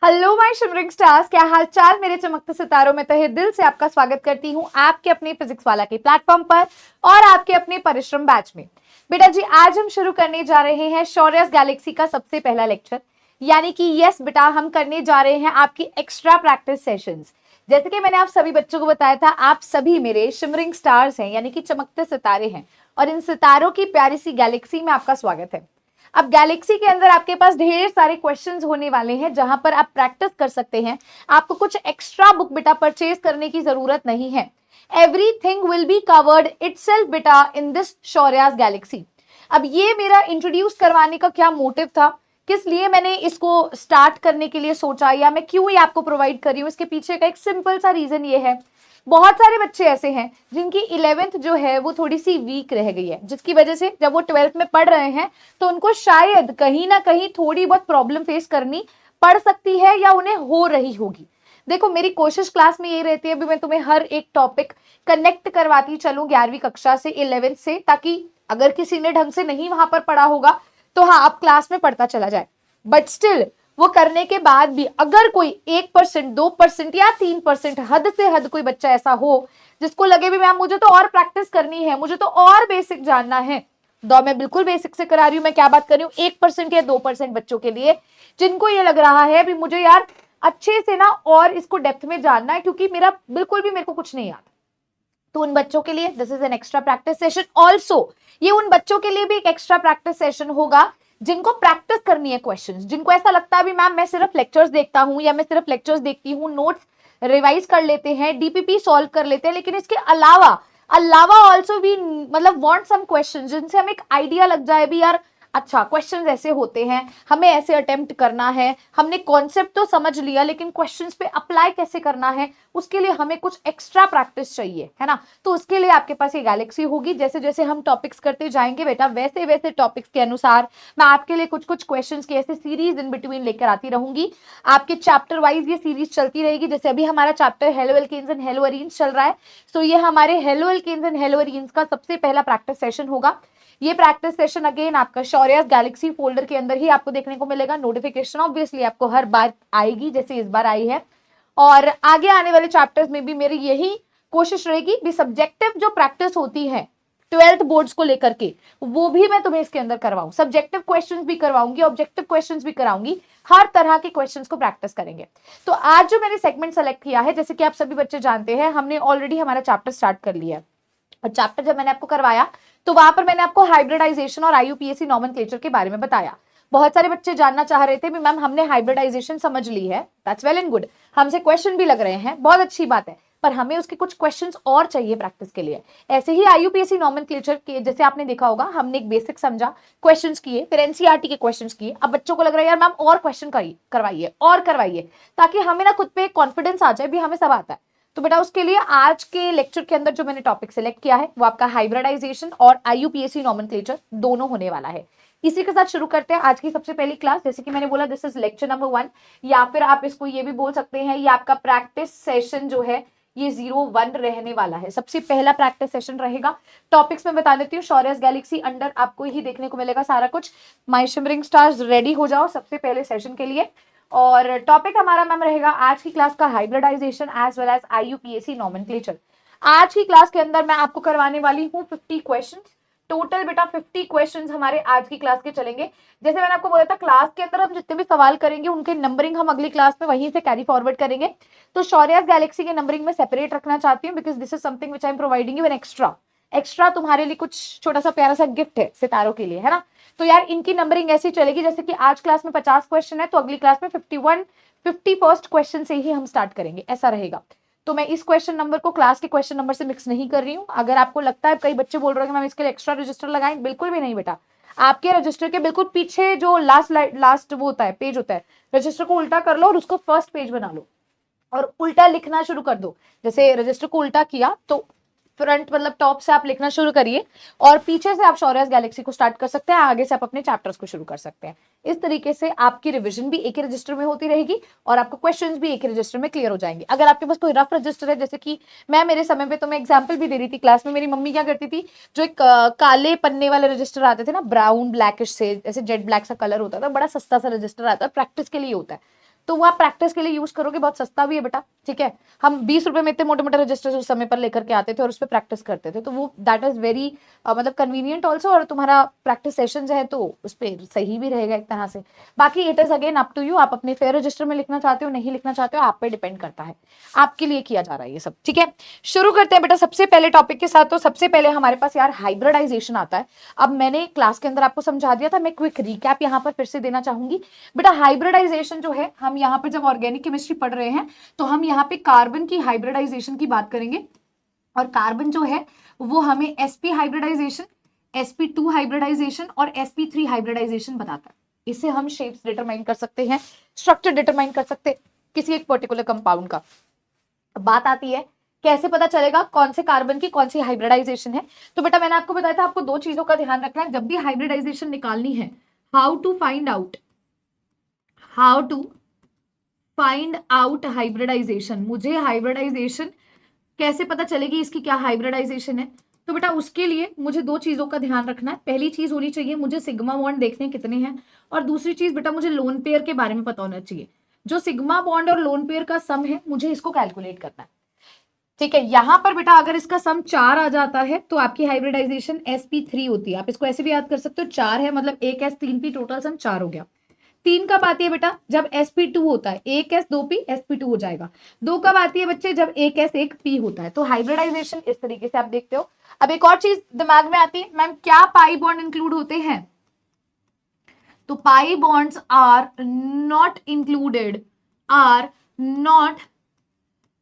Hello my shimmering stars, क्या हाल चाल मेरे चमकते सितारों में। तहे दिल से आपका स्वागत करती हूँ आपके अपने फिजिक्स वाला के प्लेटफॉर्म पर और आपके अपने परिश्रम बैच में। बेटा जी, आज हम शुरू करने जा रहे हैं शौर्यस गैलेक्सी का सबसे पहला लेक्चर, यानी कि यस बेटा, हम करने जा रहे हैं आपकी एक्स्ट्रा प्रैक्टिस सेशंस। जैसे कि मैंने आप सभी बच्चों को बताया था, आप सभी मेरे शिमरिंग स्टार्स हैं, यानी कि चमकते सितारे हैं, और इन सितारों की प्यारी सी गैलेक्सी में आपका स्वागत है। अब गैलेक्सी के अंदर आपके पास ढेर सारे क्वेश्चंस होने वाले हैं जहां पर आप प्रैक्टिस कर सकते हैं। आपको कुछ एक्स्ट्रा बुक बेटा परचेज करने की जरूरत नहीं है। Everything will be covered itself बेटा इन दिस शौर्यास गैलेक्सी। अब ये मेरा इंट्रोड्यूस करवाने का क्या मोटिव था, किस लिए मैंने इसको स्टार्ट करने के लिए सोचा, या मैं क्यों ये आपको प्रोवाइड कर रही हूँ, इसके पीछे का एक सिंपल सा रीजन ये है। बहुत सारे बच्चे ऐसे हैं जिनकी 11th जो है वो थोड़ी सी वीक रह गई है, जिसकी वजह से जब वो 12th में पढ़ रहे हैं तो उनको शायद कहीं ना कहीं थोड़ी बहुत प्रॉब्लम फेस करनी पड़ सकती है या उन्हें हो रही होगी। देखो, मेरी कोशिश क्लास में ये रहती है, अभी मैं तुम्हें हर एक टॉपिक कनेक्ट करवाती चलूं 11वीं कक्षा से 11th से, ताकि अगर किसी ने ढंग से नहीं वहां पर पढ़ा होगा तो हाँ, आप क्लास में पढ़ता चला जाए। बट स्टिल वो करने के बाद भी अगर कोई 1%, 2% या 3%, हद से हद कोई बच्चा ऐसा हो जिसको लगे भी मैम मुझे तो और प्रैक्टिस करनी है, मुझे तो और बेसिक जानना है, तो मैं बिल्कुल बेसिक से करा रही हूँ। मैं क्या बात कर रही हूँ, 1% या 2% बच्चों के लिए जिनको ये लग रहा है भी मुझे यार अच्छे से ना और इसको डेप्थ में जानना है, क्योंकि मेरा बिल्कुल भी मेरे को कुछ नहीं आता, तो उन बच्चों के लिए this is an extra practice session. Also ये उन बच्चों के लिए भी एक एक्स्ट्रा प्रैक्टिस सेशन होगा जिनको प्रैक्टिस करनी है क्वेश्चंस, जिनको ऐसा लगता है भी मैम मैं सिर्फ लेक्चर्स देखता हूं या मैं सिर्फ लेक्चर्स देखती हूँ, नोट्स रिवाइज कर लेते हैं, डीपीपी सॉल्व कर लेते हैं, लेकिन इसके अलावा अलावा ऑल्सो भी मतलब वांट सम क्वेश्चंस जिनसे हमें एक आइडिया लग जाए भी यार अच्छा क्वेश्चंस ऐसे होते हैं, हमें ऐसे अटेम्प्ट करना है, हमने कॉन्सेप्ट तो समझ लिया लेकिन क्वेश्चंस पे अप्लाई कैसे करना है, उसके लिए हमें कुछ एक्स्ट्रा प्रैक्टिस चाहिए, है ना। तो उसके लिए आपके पास ये गैलेक्सी होगी। जैसे जैसे हम टॉपिक्स करते जाएंगे बेटा, वैसे वैसे टॉपिक्स के अनुसार मैं आपके लिए कुछ कुछ क्वेश्चंस की ऐसे सीरीज इन बिटवीन लेकर आती रहूंगी। आपके चैप्टर वाइज ये सीरीज चलती रहेगी। जैसे अभी हमारा chapter haloalkanes and haloarenes चल रहा है, तो ये हमारे haloalkanes and haloarenes का सबसे पहला प्रैक्टिस सेशन होगा। ये प्रैक्टिस सेशन अगेन आपका शौर्यस गैलेक्सी फोल्डर के अंदर ही आपको देखने को मिलेगा। नोटिफिकेशन ऑब्वियसली आपको हर बार आएगी जैसे इस बार आई है, और आगे आने वाले चैप्टर्स में भी मेरी यही कोशिश रहेगी भी सब्जेक्टिव जो प्रैक्टिस होती है 12th बोर्ड्स को लेकर के, वो भी मैं तुम्हें इसके अंदर करवाऊं। सब्जेक्टिव क्वेश्चंस भी करवाऊंगी, ऑब्जेक्टिव क्वेश्चंस भी कराऊंगी, हर तरह के क्वेश्चंस को प्रैक्टिस करेंगे। तो आज जो मैंने सेगमेंट सेलेक्ट किया है, जैसे कि आप सभी बच्चे जानते हैं, हमने ऑलरेडी हमारा चैप्टर स्टार्ट कर लिया है, और चैप्टर जब मैंने आपको करवाया तो वहां पर मैंने आपको हाइब्रिडाइजेशन और आईयूपीएसी नॉमेनक्लेचर के बारे में बताया। बहुत सारे बच्चे जानना चाह रहे थे भी मैम हमने हाइब्रिडाइजेशन समझ ली है, दैट्स वेल एंड गुड, हमसे क्वेश्चन भी लग रहे हैं, बहुत अच्छी बात है, पर हमें उसके कुछ क्वेश्चंस और चाहिए प्रैक्टिस के लिए। ऐसे ही आईयूपीएसी नॉमेनक्लेचर के जैसे आपने देखा होगा, हमने एक बेसिक समझा, क्वेश्चंस किए, फिर एनसीईआरटी के क्वेश्चंस किए। अब बच्चों को लग रहा है यार मैम और क्वेश्चन करवाइए और करवाइए, ताकि हमें ना खुद पे कॉन्फिडेंस आ जाए भी हमें सब आता है। तो बेटा उसके लिए आज के लेक्चर के अंदर जो मैंने टॉपिक सिलेक्ट किया है वो आपका हाइब्रिडाइजेशन और आईयूपीएसी नॉमेनक्लेचर दोनों होने वाला है। इसी के साथ शुरू करते हैं आज की सबसे पहली क्लास। जैसे कि मैंने बोला दिस इज लेक्चर नंबर 1, या फिर आप इसको ये भी बोल सकते हैं ये आपका प्रैक्टिस सेशन जो है ये 01 रहने वाला है। सबसे पहला प्रैक्टिस सेशन रहेगा। टॉपिक्स में बता देती हूँ, शौर्यस गैलेक्सी अंडर आपको ही देखने को मिलेगा सारा कुछ। माय शिमरिंग स्टार्स रेडी हो जाओ सबसे पहले सेशन के लिए। और टॉपिक हमारा मैम रहेगा आज की क्लास का hybridisation as well as IUPAC nomenclature. आज की क्लास के अंदर मैं आपको करवाने वाली हूँ 50 क्वेश्चंस। टोटल बेटा 50 क्वेश्चंस हमारे आज की क्लास के चलेंगे। जैसे मैंने आपको बोला था, क्लास के अंदर हम जितने भी सवाल करेंगे उनके नंबरिंग हम अगली क्लास में वहीं से कैरी फॉरवर्ड करेंगे। तो शौर्यस गैलेक्सी के नंबरिंग में सेपरेट रखना चाहती हूँ, because this is something which I am providing you an extra तुम्हारे लिए कुछ छोटा सा प्यारा सा गिफ्ट है सितारों के लिए, है ना। तो यार इनकी नंबरिंग ऐसी चलेगी जैसे कि आज क्लास में 50 क्वेश्चन है, तो अगली क्लास में 51 क्वेश्चन से ही हम स्टार्ट करेंगे, ऐसा रहेगा। तो मैं इस क्वेश्चन नंबर को क्लास के क्वेश्चन नंबर से मिक्स नहीं कर रही हूँ। अगर आपको लगता है, कई बच्चे बोल रहे हैं कि मैम इसके लिए एक्स्ट्रा रजिस्टर लगाएं, बिल्कुल भी नहीं बेटा। आपके रजिस्टर के बिल्कुल पीछे जो लास्ट वो होता है, पेज होता है, रजिस्टर को उल्टा कर लो और उसको फर्स्ट पेज बना लो और उल्टा लिखना शुरू कर दो। जैसे रजिस्टर को उल्टा किया तो फ्रंट मतलब टॉप से आप लिखना शुरू करिए, और पीछे से आप शौर्यस गैलेक्सी को स्टार्ट कर सकते हैं, आगे से आप अपने चैप्टर्स को शुरू कर सकते हैं। इस तरीके से आपकी रिवीजन भी एक ही रजिस्टर में होती रहेगी और आपको क्वेश्चंस भी एक ही रजिस्टर में क्लियर हो जाएंगे। अगर आपके पास कोई रफ रजिस्टर है, जैसे कि मैं मेरे समय पे, तो मैं एग्जाम्पल भी दे रही थी क्लास में, मेरी मम्मी क्या करती थी, जो एक काले पन्ने वाले रजिस्टर आते थे ना, ब्राउन ब्लैकिश से, ऐसे जेट ब्लैक सा कलर होता था, बड़ा सस्ता सा रजिस्टर आता है, प्रैक्टिस के लिए होता है। तो वो आप प्रैक्टिस के लिए यूज करोगे, बहुत सस्ता भी है बेटा, ठीक है। हम 20 रुपए में इतने मोटे मोटे रजिस्टर्स उस समय पर लेकर के आते थे और उस पर प्रैक्टिस करते थे, तो वो दैट इज वेरी मतलब कन्वीनियंट ऑल्सो, और तुम्हारा प्रैक्टिस सेशन जो है तो उस पर सही भी रहेगा एक तरह से। बाकी it is again up to you, आप अपने फेयर रजिस्टर में लिखना चाहते हो नहीं लिखना चाहते हो, आप पे डिपेंड करता है, आपके लिए किया जा रहा है ये सब, ठीक है। शुरू करते हैं बेटा सबसे पहले टॉपिक के साथ। तो सबसे पहले हमारे पास यार हाइब्रिडाइजेशन आता है। अब मैंने क्लास के अंदर आपको समझा दिया था, मैं क्विक रिकैप यहाँ पर फिर से देना चाहूंगी बेटा। हाइब्रिडाइजेशन जो है, हम यहाँ पर जब ऑर्गेनिक केमिस्ट्री पढ़ रहे हैं तो हम यहाँ पे कार्बन की हाइब्रिडाइजेशन की बात करेंगे, और कार्बन जो है वो हमें sp हाइब्रिडाइजेशन, sp2 हाइब्रिडाइजेशन और sp3 हाइब्रिडाइजेशन बताता है। इससे हम शेप्स डिटरमाइन कर सकते हैं, स्ट्रक्चर डिटरमाइन कर सकते हैं किसी एक पर्टिकुलर कंपाउंड का। बात आती है कैसे पता चलेगा कौन से कार्बन की कौन सी हाइब्रिडाइजेशन है। तो बेटा मैंने आपको बताया था, आपको दो चीजों का ध्यान रखना है जब भी हाइब्रिडाइजेशन निकालनी है। How to find out hybridisation, मुझे हाइब्रिडाइजेशन कैसे पता चलेगी इसकी क्या हाइब्रिडाइजेशन है। तो बेटा उसके लिए मुझे दो चीजों का ध्यान रखना है। पहली चीज होनी चाहिए मुझे सिग्मा बॉन्ड देखने कितने हैं, और दूसरी चीज बेटा मुझे लोन पेयर के बारे में पता होना चाहिए। जो सिग्मा बॉन्ड और लोन पेयर का सम है मुझे इसको कैलकुलेट करना है, ठीक है। यहां पर बेटा अगर इसका सम 4 आ जाता है तो आपकी हाइब्रिडाइजेशन sp3 होती है। आप इसको ऐसे भी याद कर सकते हो, 4 है मतलब 1s 3p, टोटल सम 4 हो गया। 3 कब आती है बेटा, जब sp2 होता है, 1s 2p sp2 हो जाएगा। 2 कब आती है बच्चे, जब 1s 1p होता है। तो हाइब्रिडाइजेशन इस तरीके से आप देखते हो। अब एक और चीज दिमाग में आती है, मैम क्या पाई बॉन्ड इंक्लूड होते हैं, तो pi bonds are not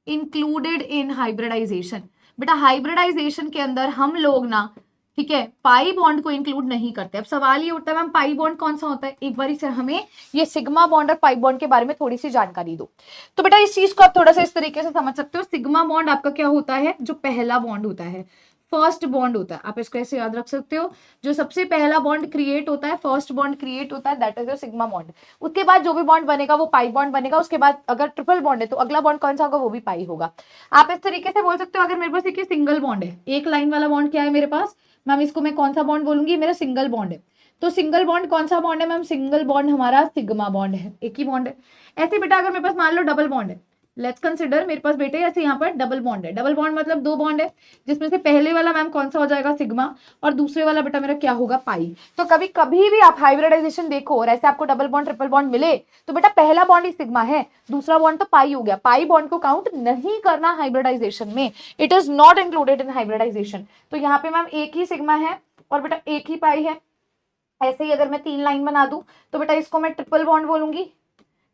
included in hybridisation. बेटा हाइब्रिडाइजेशन के अंदर हम लोग ना, ठीक है, पाई बॉन्ड को इंक्लूड नहीं करते। अब सवाल ये उठता है मैम पाई बॉन्ड कौन सा होता है, एक बार से हमें ये सिग्मा बॉन्ड और पाई बॉन्ड के बारे में थोड़ी सी जानकारी दो। तो बेटा इस चीज को आप थोड़ा सा इस तरीके से समझ सकते हो। सिग्मा बॉन्ड आपका क्या होता है, जो पहला बॉन्ड होता है, फर्स्ट बॉन्ड होता है। आप इसको ऐसे याद रख सकते हो, जो सबसे पहला बॉन्ड क्रिएट होता है, फर्स्ट बॉन्ड क्रिएट होता है, that is your sigma bond. उसके बाद जो भी बॉन्ड बनेगा वो पाई बॉन्ड बनेगा। उसके बाद अगर ट्रिपल बॉन्ड है तो अगला बॉन्ड कौन सा होगा, वो भी पाई होगा। आप इस तरीके से बोल सकते हो, अगर मेरे पास एक सिंगल बॉन्ड है, एक लाइन वाला बॉन्ड क्या है मेरे पास, मैम इसको मैं कौन सा बॉन्ड बोलूंगी, मेरा सिंगल बॉन्ड है। तो सिंगल बॉन्ड कौन सा बॉन्ड है मैम, सिंगल बॉन्ड हमारा सिग्मा बॉन्ड है, एक ही बॉन्ड है। ऐसे बेटा अगर मेरे पास मान लो डबल बॉन्ड है, लेट्स कंसिडर मेरे पास बेटे ऐसे यहाँ पर डबल बॉन्ड है। डबल बॉन्ड मतलब दो बॉन्ड है, जिसमें से पहले वाला मैम कौन सा हो जाएगा, सिग्मा, और दूसरे वाला बेटा मेरा क्या होगा, पाई। तो कभी कभी भी आप हाइब्रिडाइजेशन देखो और ऐसे आपको डबल बॉन्ड ट्रिपल बॉन्ड मिले तो बेटा पहला बॉन्ड ही सिग्मा है, दूसरा बॉन्ड तो पाई हो गया। पाई बॉन्ड को काउंट नहीं करना हाइब्रिडाइजेशन में, it is not included in hybridisation. तो यहाँ पे मैम एक ही सिग्मा है और बेटा एक ही पाई है। ऐसे ही अगर मैं 3 लाइन बना दूं तो बेटा इसको मैं ट्रिपल बॉन्ड बोलूंगी।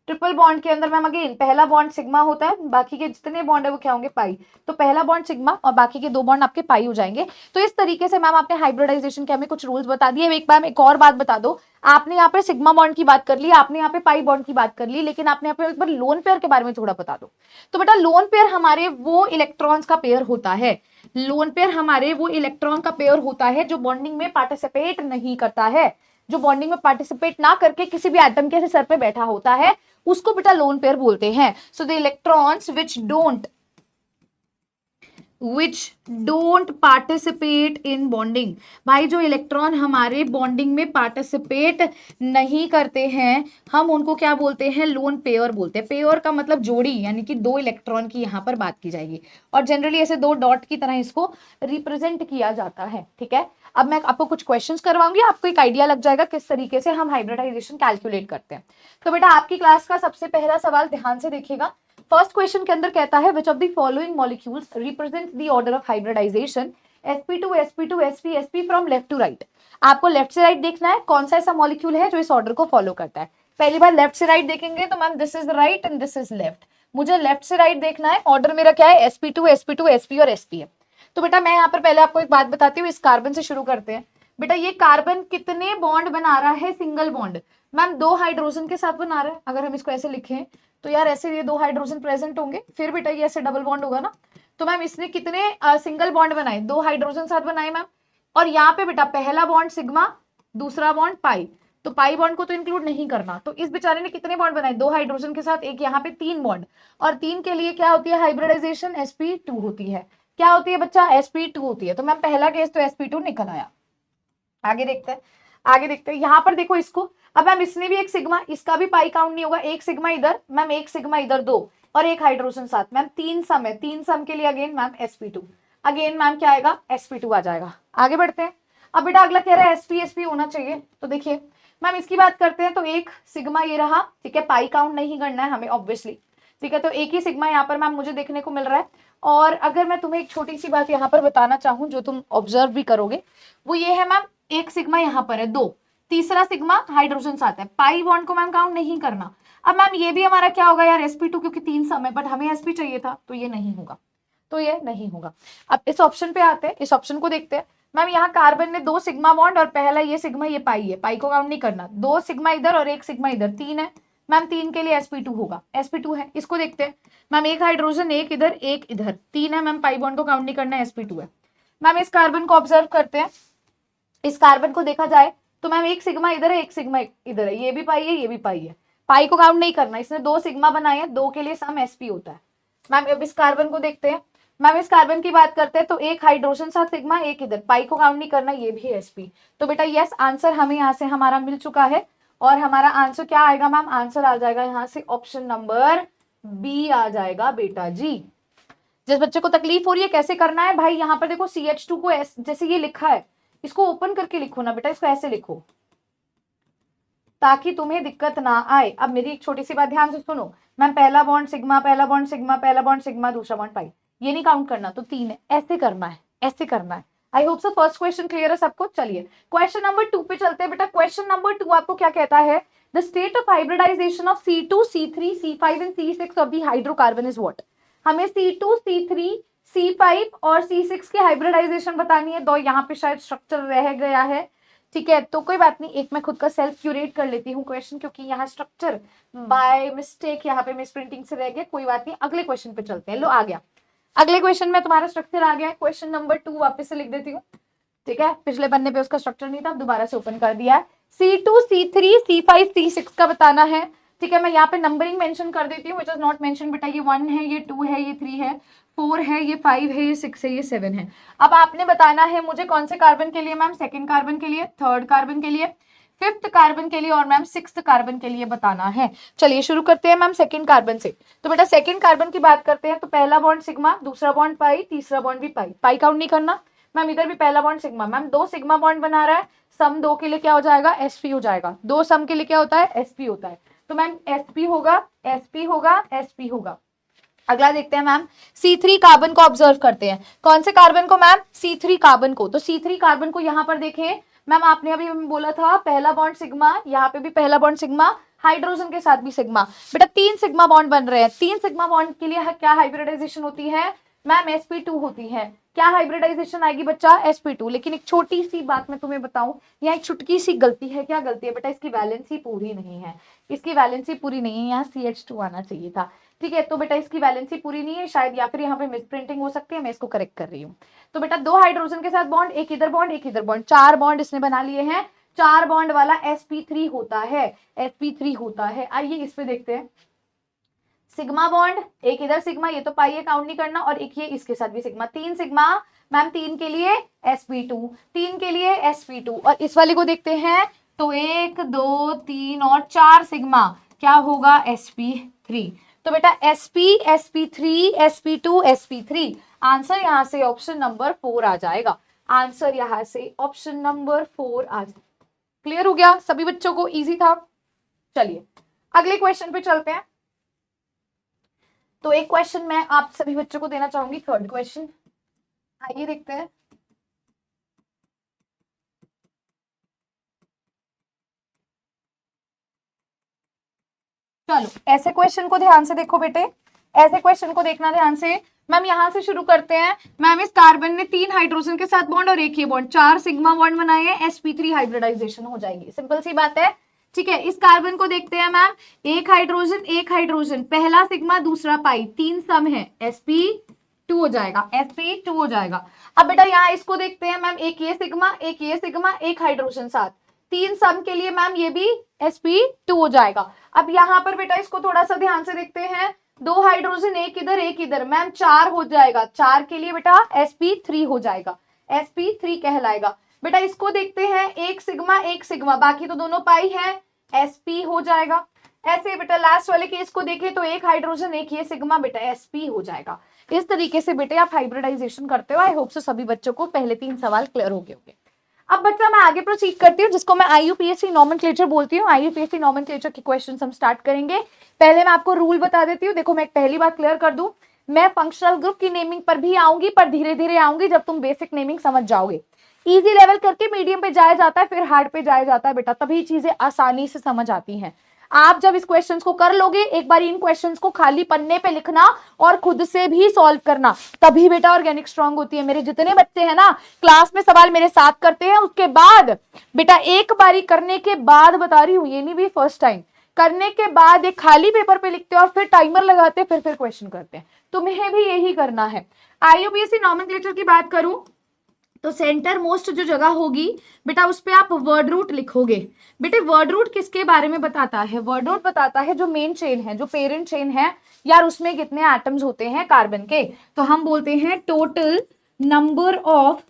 ट्रिपल बॉन्ड के अंदर मैम अगेन पहला बॉन्ड सिग्मा होता है, बाकी के जितने बॉन्ड है वो क्या होंगे, पाई। तो पहला बॉन्ड सिग्मा और बाकी के 2 बॉन्ड आपके पाई हो जाएंगे। तो इस तरीके से मैम आपने हाइब्रिडाइजेशन के हमें कुछ रूल्स बता दिए। एक बार एक और बात बता दो, आपने यहाँ पे सिग्मा बॉन्ड की बात कर ली, आपने यहाँ पे पाई बॉन्ड की बात कर ली, लेकिन आपने यहाँ पे एक बार लोन पेयर के बारे में थोड़ा बता दो। तो बेटा लोन पेयर हमारे वो इलेक्ट्रॉन्स का पेयर होता है, लोन पेयर हमारे वो इलेक्ट्रॉन का पेयर होता है जो बॉन्डिंग में पार्टिसिपेट नहीं करता है, जो बॉन्डिंग में पार्टिसिपेट ना करके किसी भी एटम के सर पे बैठा होता है, उसको बेटा लोन पेयर बोलते हैं। So the electrons which don't participate in bonding, भाई जो इलेक्ट्रॉन हमारे बॉन्डिंग में पार्टिसिपेट नहीं करते हैं हम उनको क्या बोलते हैं, लोन पेयर बोलते हैं। पेयर का मतलब जोड़ी, यानी कि 2 इलेक्ट्रॉन की यहाँ पर बात की जाएगी, और जनरली ऐसे 2 डॉट की तरह इसको रिप्रेजेंट किया जाता है, ठीक है। अब मैं आपको कुछ क्वेश्चंस करवाऊंगी, आपको एक आइडिया लग जाएगा किस तरीके से हम हाइब्रिडाइजेशन कैलकुलेट करते हैं। तो बेटा आपकी क्लास का सबसे पहला सवाल ध्यान से देखिएगा। फर्स्ट क्वेश्चन के अंदर कहता है which of the following molecules represent the order of hybridisation sp2 sp2 sp sp from left to right. आपको लेफ्ट से राइट देखना है कौन सा ऐसा मॉलिक्यूल है जो इस ऑर्डर को फॉलो करता है। पहली बार लेफ्ट से राइट देखेंगे तो ma'am this is right and this is left, मुझे लेफ्ट से राइट देखना है। ऑर्डर मेरा क्या है, sp2 sp2 sp और sp है। तो बेटा मैं यहाँ पर पहले आपको एक बात बताती हूँ, इस कार्बन से शुरू करते हैं। बेटा ये कार्बन कितने बॉन्ड बना रहा है, सिंगल बॉन्ड, मैम 2 हाइड्रोजन के साथ बना रहा है। अगर हम इसको ऐसे लिखें तो यार ऐसे ये 2 हाइड्रोजन प्रेजेंट होंगे, फिर बेटा ये ऐसे डबल बॉन्ड होगा ना। तो मैम इसने कितने सिंगल बॉन्ड बनाए, 2 हाइड्रोजन साथ बनाए मैम। और यहाँ पे बेटा पहला बॉन्ड सिग्मा, दूसरा बॉन्ड पाई, तो पाई बॉन्ड को तो इंक्लूड नहीं करना। तो इस बेचारे ने कितने बॉन्ड बनाए, 2 हाइड्रोजन के साथ एक यहाँ पे 3 बॉन्ड, और 3 के लिए क्या होती है हाइब्रिडाइजेशन, sp2 होती है। क्या होती है बच्चा, sp2 होती है। तो मैम पहला केस तो sp2 निकल आया। आगे देखते हैं। आगे देखते हैं, यहाँ पर देखो इसको, अब मैम इसने भी एक सिग्मा, इसका भी पाई काउंट नहीं होगा, एक सिग्मा इधर मैम, एक सिग्मा इधर, 2 और एक हाइड्रोजन साथ, मैम 3 सम है, 3 सम के लिए again ma'am sp2, again ma'am क्या आएगा sp2 आ जाएगा। आगे बढ़ते हैं। अब बेटा अगला कह रहा है sp होना चाहिए, तो देखिए मैम इसकी बात करते हैं, तो एक सिग्मा ये रहा, ठीक है, पाई काउंट नहीं करना है हमें ऑब्वियसली, ठीक है, तो एक ही सिग्मा यहाँ पर मैम मुझे देखने को मिल रहा है। और अगर मैं तुम्हें एक छोटी सी बात यहाँ पर बताना चाहूँ जो तुम ऑब्जर्व भी करोगे, वो ये है मैम, एक सिग्मा यहाँ पर है 2, तीसरा सिग्मा हाइड्रोजन साथ है, पाई बॉन्ड को मैम काउंट नहीं करना। अब मैम ये भी हमारा क्या होगा यार sp2, क्योंकि 3 सम है, बट हमें sp चाहिए था, तो ये नहीं होगा, तो ये नहीं होगा। अब इस ऑप्शन पे आते हैं, इस ऑप्शन को देखते हैं। मैम यहाँ कार्बन ने 2 सिग्मा बॉन्ड, और पहला ये सिग्मा, ये पाई है, पाई को काउंट नहीं करना, 2 सिग्मा इधर और एक सिग्मा इधर, 3 है मैम, 3 के लिए sp2 होगा, sp2 है। इसको देखते हैं मैम, एक हाइड्रोजन, एक इधर एक इधर, 3 है मैम, पाई बॉन्ड को काउंट नहीं करना है, sp2 है। मैम इस कार्बन को ऑब्जर्व करते हैं, इस कार्बन को देखा जाए तो मैम एक सिग्मा इधर है, एक सिग्मा इधर है, ये भी पाई है, ये भी पाई है, पाई को काउंट नहीं करना, इसने 2 सिग्मा बनाए हैं, 2 के लिए सम sp होता है। मैम अब इस कार्बन को देखते हैं, मैम इस कार्बन की बात करते हैं, तो एक हाइड्रोजन साथ सिग्मा, एक इधर, पाई को काउंट नहीं करना, ये भी sp। तो बेटा यस, आंसर हमें यहाँ से हमारा मिल चुका है, और हमारा आंसर क्या आएगा मैम, आंसर आ जाएगा यहाँ से ऑप्शन नंबर बी आ जाएगा बेटा जी। जिस बच्चे को तकलीफ हो रही है कैसे करना है भाई, यहाँ पर देखो CH2 को जैसे ये लिखा है, इसको ओपन करके लिखो ना बेटा, इसको ऐसे लिखो ताकि तुम्हें दिक्कत ना आए। अब मेरी एक छोटी सी बात ध्यान से सुनो मैम, पहला बॉन्ड सिग्मा, पहला बॉन्ड सिग्मा, पहला बॉन्ड सिग्मा, दूसरा बॉन्ड पाई, ये नहीं काउंट करना, तो 3 है, ऐसे करना है, ऐसे करना है। I hope so first question clear है सबको। चलिए क्वेश्चन नंबर 2 पे चलते हैं बेटा। क्वेश्चन नंबर 2 आपको क्या कहता है, the state of hybridisation of C2, C3, C5 and C6 of the hydrocarbon is what. हमें C2, C3, C5 और C6 की हाइब्रिडाइजेशन बतानी है। दो यहाँ पे शायद स्ट्रक्चर रह गया है, ठीक है, तो कोई बात नहीं, एक मैं खुद का सेल्फ क्यूरेट कर लेती हूँ क्वेश्चन, क्योंकि यहाँ स्ट्रक्चर बाय मिस्टेक यहाँ पे मिस प्रिंटिंग से रह गया, कोई बात नहीं, अगले क्वेश्चन पे चलते हैं। लो आ गया, अगले क्वेश्चन में तुम्हारा स्ट्रक्चर आ गया है। क्वेश्चन नंबर 2 वापस से लिख देती हूँ, ठीक है, पिछले पन्ने पे उसका स्ट्रक्चर नहीं था, अब दोबारा से ओपन कर दिया है। C2, C3, C5, C6 का बताना है, ठीक है, मैं यहाँ पे नंबरिंग मेंशन कर देती हूँ, विच इज नॉट मेंशन बेटा, ये 1 है, ये 2 है, ये 3 है, 4 है, ये 5 है, ये 6 है, ये 7 है। अब आपने बताना है मुझे कौन से कार्बन के लिए मैम, सेकंड कार्बन के लिए, थर्ड कार्बन के लिए, फिफ्थ कार्बन के लिए और मैम सिक्स्थ कार्बन के लिए बताना है। चलिए शुरू करते हैं मैम सेकंड कार्बन से। तो बेटा सेकंड कार्बन की बात करते हैं, तो पहला बॉन्ड सिग्मा, दूसरा बॉन्ड पाई, तीसरा बॉन्ड भी पाई, पाई काउंट नहीं करना मैम, इधर भी पहला bond sigma, ma'am 2 sigma bond बना रहा है, सम 2 के लिए क्या हो जाएगा, sp हो जाएगा, 2 सम के लिए क्या होता है, sp होता है, तो मैम sp होगा, sp होगा, sp होगा। अगला देखते हैं मैम, C3 कार्बन को ऑब्जर्व करते हैं। कौन से कार्बन को मैम, C3 कार्बन को। तो C3 कार्बन को यहाँ पर देखें मैम, आपने अभी बोला था पहला बॉन्ड सिग्मा, यहाँ पे भी पहला बॉन्ड सिग्मा, हाइड्रोजन के साथ भी सिग्मा, बेटा 3 सिग्मा बॉन्ड बन रहे हैं। 3 सिग्मा बॉन्ड के लिए क्या हाइब्रिडाइजेशन होती है मैम, sp2 होती है। क्या हाइब्रिडाइजेशन आएगी बच्चा, sp2। लेकिन एक छोटी सी बात मैं तुम्हें बताऊं, यहाँ एक छुटकी सी गलती है। क्या गलती है बेटा, इसकी वैलेंसी पूरी नहीं है, इसकी वैलेंसी पूरी नहीं है, यहाँ CH2 आना चाहिए था, ठीक है, तो बेटा इसकी वैलेंसी पूरी नहीं है शायद, या फिर यहाँ पे मिसप्रिंटिंग हो सकती है, मैं इसको करेक्ट कर रही हूँ। तो बेटा 2 हाइड्रोजन के साथ बॉन्ड, एक इधर बॉन्ड, एक इधर बॉन्ड, 4 बॉन्ड इसने बना लिए हैं, 4 बॉन्ड वाला sp3 होता है, sp3 होता है। आइए इस पे देखते हैं, सिग्मा बॉन्ड, एक इधर सिग्मा, ये तो पाई है, काउंट नहीं करना, और एक ये इसके साथ भी सिग्मा, 3 सिग्मा मैम, 3 के लिए sp2, 3 के लिए sp2। और इस वाले को देखते हैं, तो 1 2 3 और 4 सिग्मा, क्या होगा, sp3। तो बेटा sp, sp3, sp2, sp3, answer यहाँ से ऑप्शन नंबर 4 आ जाएगा, आंसर यहाँ से ऑप्शन नंबर 4 आ जाएगा। क्लियर हो गया सभी बच्चों को, इजी था। चलिए अगले क्वेश्चन पे चलते हैं। तो एक क्वेश्चन मैं आप सभी बच्चों को देना चाहूंगी, थर्ड क्वेश्चन, आइए देखते हैं। चलो ऐसे क्वेश्चन को ध्यान से देखो बेटे, ऐसे क्वेश्चन को देखना ध्यान से। मैम यहां से शुरू करते हैं। मैम इस कार्बन ने 3 हाइड्रोजन के साथ बॉन्ड और एक ये बॉन्ड, 4 सिग्मा बॉन्ड बनाए हैं, sp3 हाइब्रिडाइजेशन हो जाएगी, सिंपल सी बात है, ठीक है। इस कार्बन को देखते हैं मैम, एक हाइड्रोजन, पहला सिग्मा दूसरा पाई, 3 सम है, sp2 हो जाएगा, sp2 हो जाएगा। अब बेटा यहाँ इसको देखते हैं मैम, एक ये सिग्मा, एक ये सिग्मा, एक हाइड्रोजन साथ, 3 सम के लिए मैम ये भी sp2 हो जाएगा। अब यहाँ पर बेटा इसको थोड़ा सा ध्यान से देखते हैं, 2 हाइड्रोजन, एक इधर मैम 4 हो जाएगा, 4 के लिए बेटा sp3 हो जाएगा, sp3 कहलाएगा। बेटा इसको देखते हैं, एक सिग्मा, बाकी तो दोनों पाई है, sp हो जाएगा। ऐसे बेटा लास्ट वाले केस को देखें तो एक हाइड्रोजन एक ये सिग्मा, बेटा sp हो जाएगा। इस तरीके से बेटे आप हाइब्रिडाइजेशन करते हो। आई होप सो सभी बच्चों को पहले 3 सवाल क्लियर हो गए होंगे। अब बच्चा मैं आगे प्रोसीड करती हूँ, जिसको मैं IUPAC नॉमेनक्लेचर बोलती हूँ। IUPAC नॉमेनक्लेचर के क्वेश्चंस हम स्टार्ट करेंगे। पहले मैं आपको रूल बता देती हूँ। देखो मैं एक पहली बात क्लियर कर दूं, मैं फंक्शनल ग्रुप की नेमिंग पर भी आऊंगी, पर धीरे धीरे आऊंगी जब तुम बेसिक नेमिंग समझ जाओगे। इजी लेवल करके मीडियम पे जाया जाता है, फिर हार्ड पे जाया जाता है बेटा, तभी चीजें आसानी से समझ आती हैं। आप जब इस क्वेश्चंस को कर लोगे, एक बार इन क्वेश्चंस को खाली पन्ने पे लिखना और खुद से भी सॉल्व करना, तभी बेटा ऑर्गेनिक स्ट्रांग होती है। मेरे जितने बच्चे हैं ना क्लास में सवाल मेरे साथ करते हैं, उसके बाद बेटा एक बारी करने के बाद बता रही हूँ, ये नहीं भी फर्स्ट टाइम करने के बाद एक खाली पेपर पे लिखते हैं और फिर टाइमर लगाते हैं, फिर क्वेश्चन करते हैं। तुम्हें भी यही करना है। IUPAC नॉमेनक्लेचर की बात करूं तो सेंटर मोस्ट जो जगह होगी बेटा उस पे आप वर्ड रूट लिखोगे। बेटे वर्ड रूट किसके बारे में बताता है? वर्ड रूट बताता है जो मेन चेन है, जो पेरेंट चेन है यार, उसमें कितने एटम्स होते हैं कार्बन के, तो हम बोलते हैं total number of